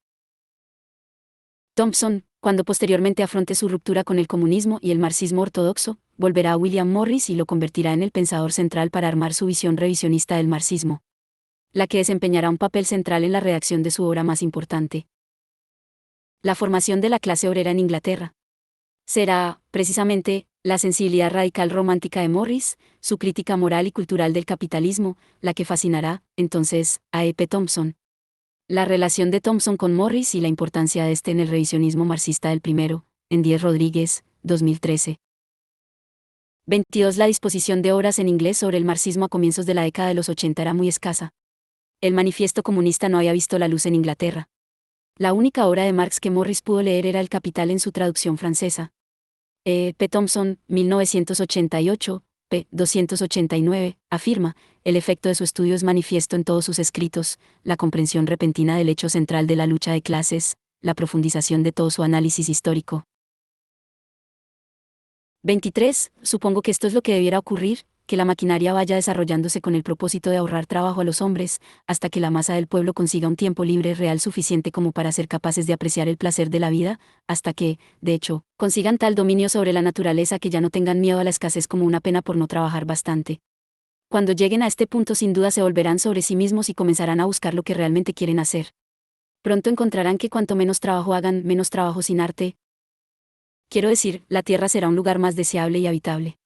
Thompson, cuando posteriormente afronte su ruptura con el comunismo y el marxismo ortodoxo, volverá a William Morris y lo convertirá en el pensador central para armar su visión revisionista del marxismo, la que desempeñará un papel central en la redacción de su obra más importante. La formación de la clase obrera en Inglaterra. Será, precisamente, la sensibilidad radical romántica de Morris, su crítica moral y cultural del capitalismo, la que fascinará, entonces, a E. P. Thompson. La relación de Thompson con Morris y la importancia de este en el revisionismo marxista del primero, en Díez Rodríguez, 2013. 22 La disposición de obras en inglés sobre el marxismo a comienzos de la década de los 80 era muy escasa. El manifiesto comunista no había visto la luz en Inglaterra. La única obra de Marx que Morris pudo leer era El Capital en su traducción francesa. E. P. Thompson, 1988, p. 289, afirma, el efecto de su estudio es manifiesto en todos sus escritos, la comprensión repentina del hecho central de la lucha de clases, la profundización de todo su análisis histórico. 23. Supongo que esto es lo que debiera ocurrir, que la maquinaria vaya desarrollándose con el propósito de ahorrar trabajo a los hombres, hasta que la masa del pueblo consiga un tiempo libre real suficiente como para ser capaces de apreciar el placer de la vida, hasta que, de hecho, consigan tal dominio sobre la naturaleza que ya no tengan miedo a la escasez como una pena por no trabajar bastante. Cuando lleguen a este punto sin duda se volverán sobre sí mismos y comenzarán a buscar lo que realmente quieren hacer. Pronto encontrarán que cuanto menos trabajo hagan, menos trabajo sin arte. Quiero decir, la Tierra será un lugar más deseable y habitable.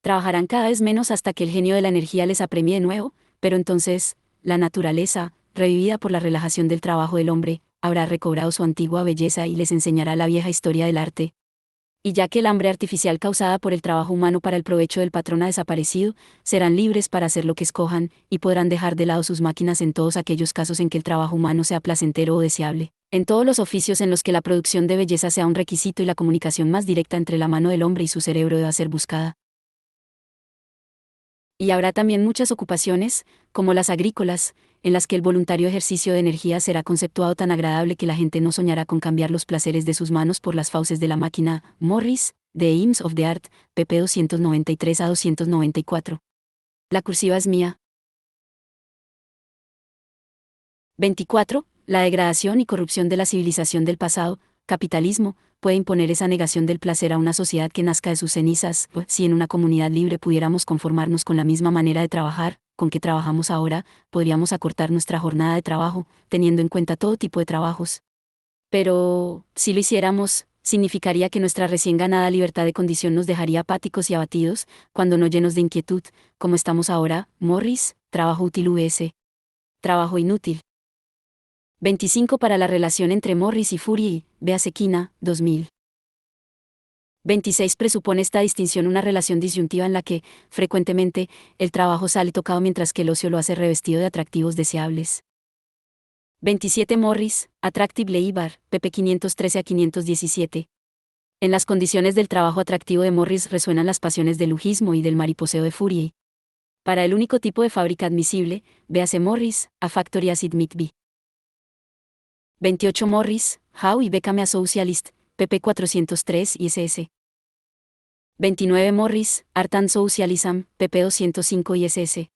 Trabajarán cada vez menos hasta que el genio de la energía les apremie de nuevo, pero entonces, la naturaleza, revivida por la relajación del trabajo del hombre, habrá recobrado su antigua belleza y les enseñará la vieja historia del arte. Y ya que el hambre artificial causada por el trabajo humano para el provecho del patrón ha desaparecido, serán libres para hacer lo que escojan, y podrán dejar de lado sus máquinas en todos aquellos casos en que el trabajo humano sea placentero o deseable, en todos los oficios en los que la producción de belleza sea un requisito y la comunicación más directa entre la mano del hombre y su cerebro deba ser buscada. Y habrá también muchas ocupaciones, como las agrícolas, en las que el voluntario ejercicio de energía será conceptuado tan agradable que la gente no soñará con cambiar los placeres de sus manos por las fauces de la máquina. Morris, The Aims of the Art, pp 293 a 294. La cursiva es mía. 24. La degradación y corrupción de la civilización del pasado, capitalismo, puede imponer esa negación del placer a una sociedad que nazca de sus cenizas. Si en una comunidad libre pudiéramos conformarnos con la misma manera de trabajar, con que trabajamos ahora, podríamos acortar nuestra jornada de trabajo, teniendo en cuenta todo tipo de trabajos. Pero, si lo hiciéramos, significaría que nuestra recién ganada libertad de condición nos dejaría apáticos y abatidos, cuando no llenos de inquietud, como estamos ahora. Morris, Trabajo útil vs. Trabajo inútil. 25 para la relación entre Morris y Fourier, véase Quina, 2000. 26 presupone esta distinción una relación disyuntiva en la que, frecuentemente, el trabajo sale tocado mientras que el ocio lo hace revestido de atractivos deseables. 27 Morris, Attractive Labor, pp 513 a 517. En las condiciones del trabajo atractivo de Morris resuenan las pasiones del lujismo y del mariposeo de Fourier. Para el único tipo de fábrica admisible, véase Morris, A Factory as it might be. 28 Morris, How y Became a Socialist, pp 403 y ss. 29 Morris, Art and Socialism, pp 205 y ss.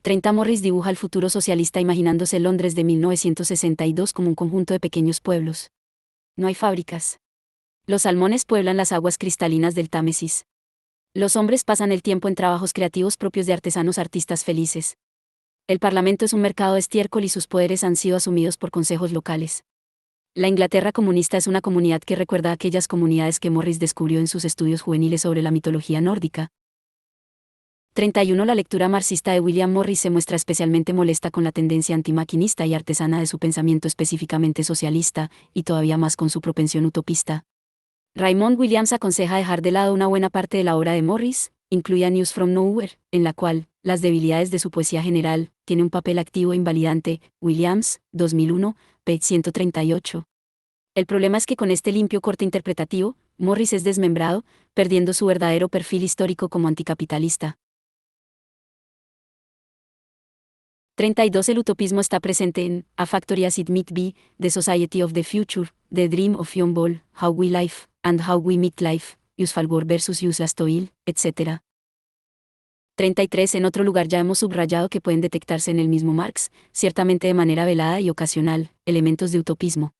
30 Morris dibuja el futuro socialista imaginándose Londres de 1962 como un conjunto de pequeños pueblos. No hay fábricas. Los salmones pueblan las aguas cristalinas del Támesis. Los hombres pasan el tiempo en trabajos creativos propios de artesanos artistas felices. El Parlamento es un mercado de estiércol y sus poderes han sido asumidos por consejos locales. La Inglaterra comunista es una comunidad que recuerda a aquellas comunidades que Morris descubrió en sus estudios juveniles sobre la mitología nórdica. 31 La lectura marxista de William Morris se muestra especialmente molesta con la tendencia antimaquinista y artesana de su pensamiento específicamente socialista, y todavía más con su propensión utopista. Raymond Williams aconseja dejar de lado una buena parte de la obra de Morris, incluida News from Nowhere, en la cual, las debilidades de su poesía general, tiene un papel activo e invalidante. Williams, 2001, p. 138. El problema es que con este limpio corte interpretativo, Morris es desmembrado, perdiendo su verdadero perfil histórico como anticapitalista. 32 El utopismo está presente en A Factory as it might be, The Society of the Future, The Dream of Young Ball, How We Live, and How We Meet Life, Useful Work vs. Useless Toil, etc. 33 En otro lugar ya hemos subrayado que pueden detectarse en el mismo Marx, ciertamente de manera velada y ocasional, elementos de utopismo.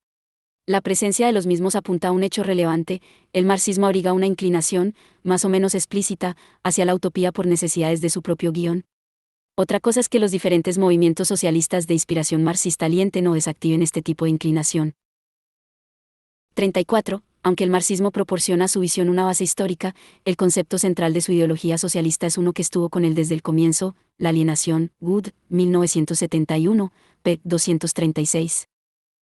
La presencia de los mismos apunta a un hecho relevante: el marxismo abriga una inclinación, más o menos explícita, hacia la utopía por necesidades de su propio guión. Otra cosa es que los diferentes movimientos socialistas de inspiración marxista alienten o desactiven este tipo de inclinación. 34. Aunque el marxismo proporciona a su visión una base histórica, el concepto central de su ideología socialista es uno que estuvo con él desde el comienzo: la alienación. Wood, 1971, p. 236.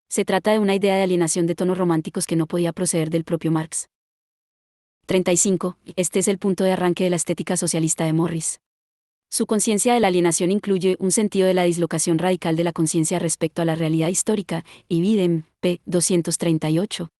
Se trata de una idea de alienación de tonos románticos que no podía proceder del propio Marx. 35. Este es el punto de arranque de la estética socialista de Morris. Su conciencia de la alienación incluye un sentido de la dislocación radical de la conciencia respecto a la realidad histórica, y Bidem, p. 238.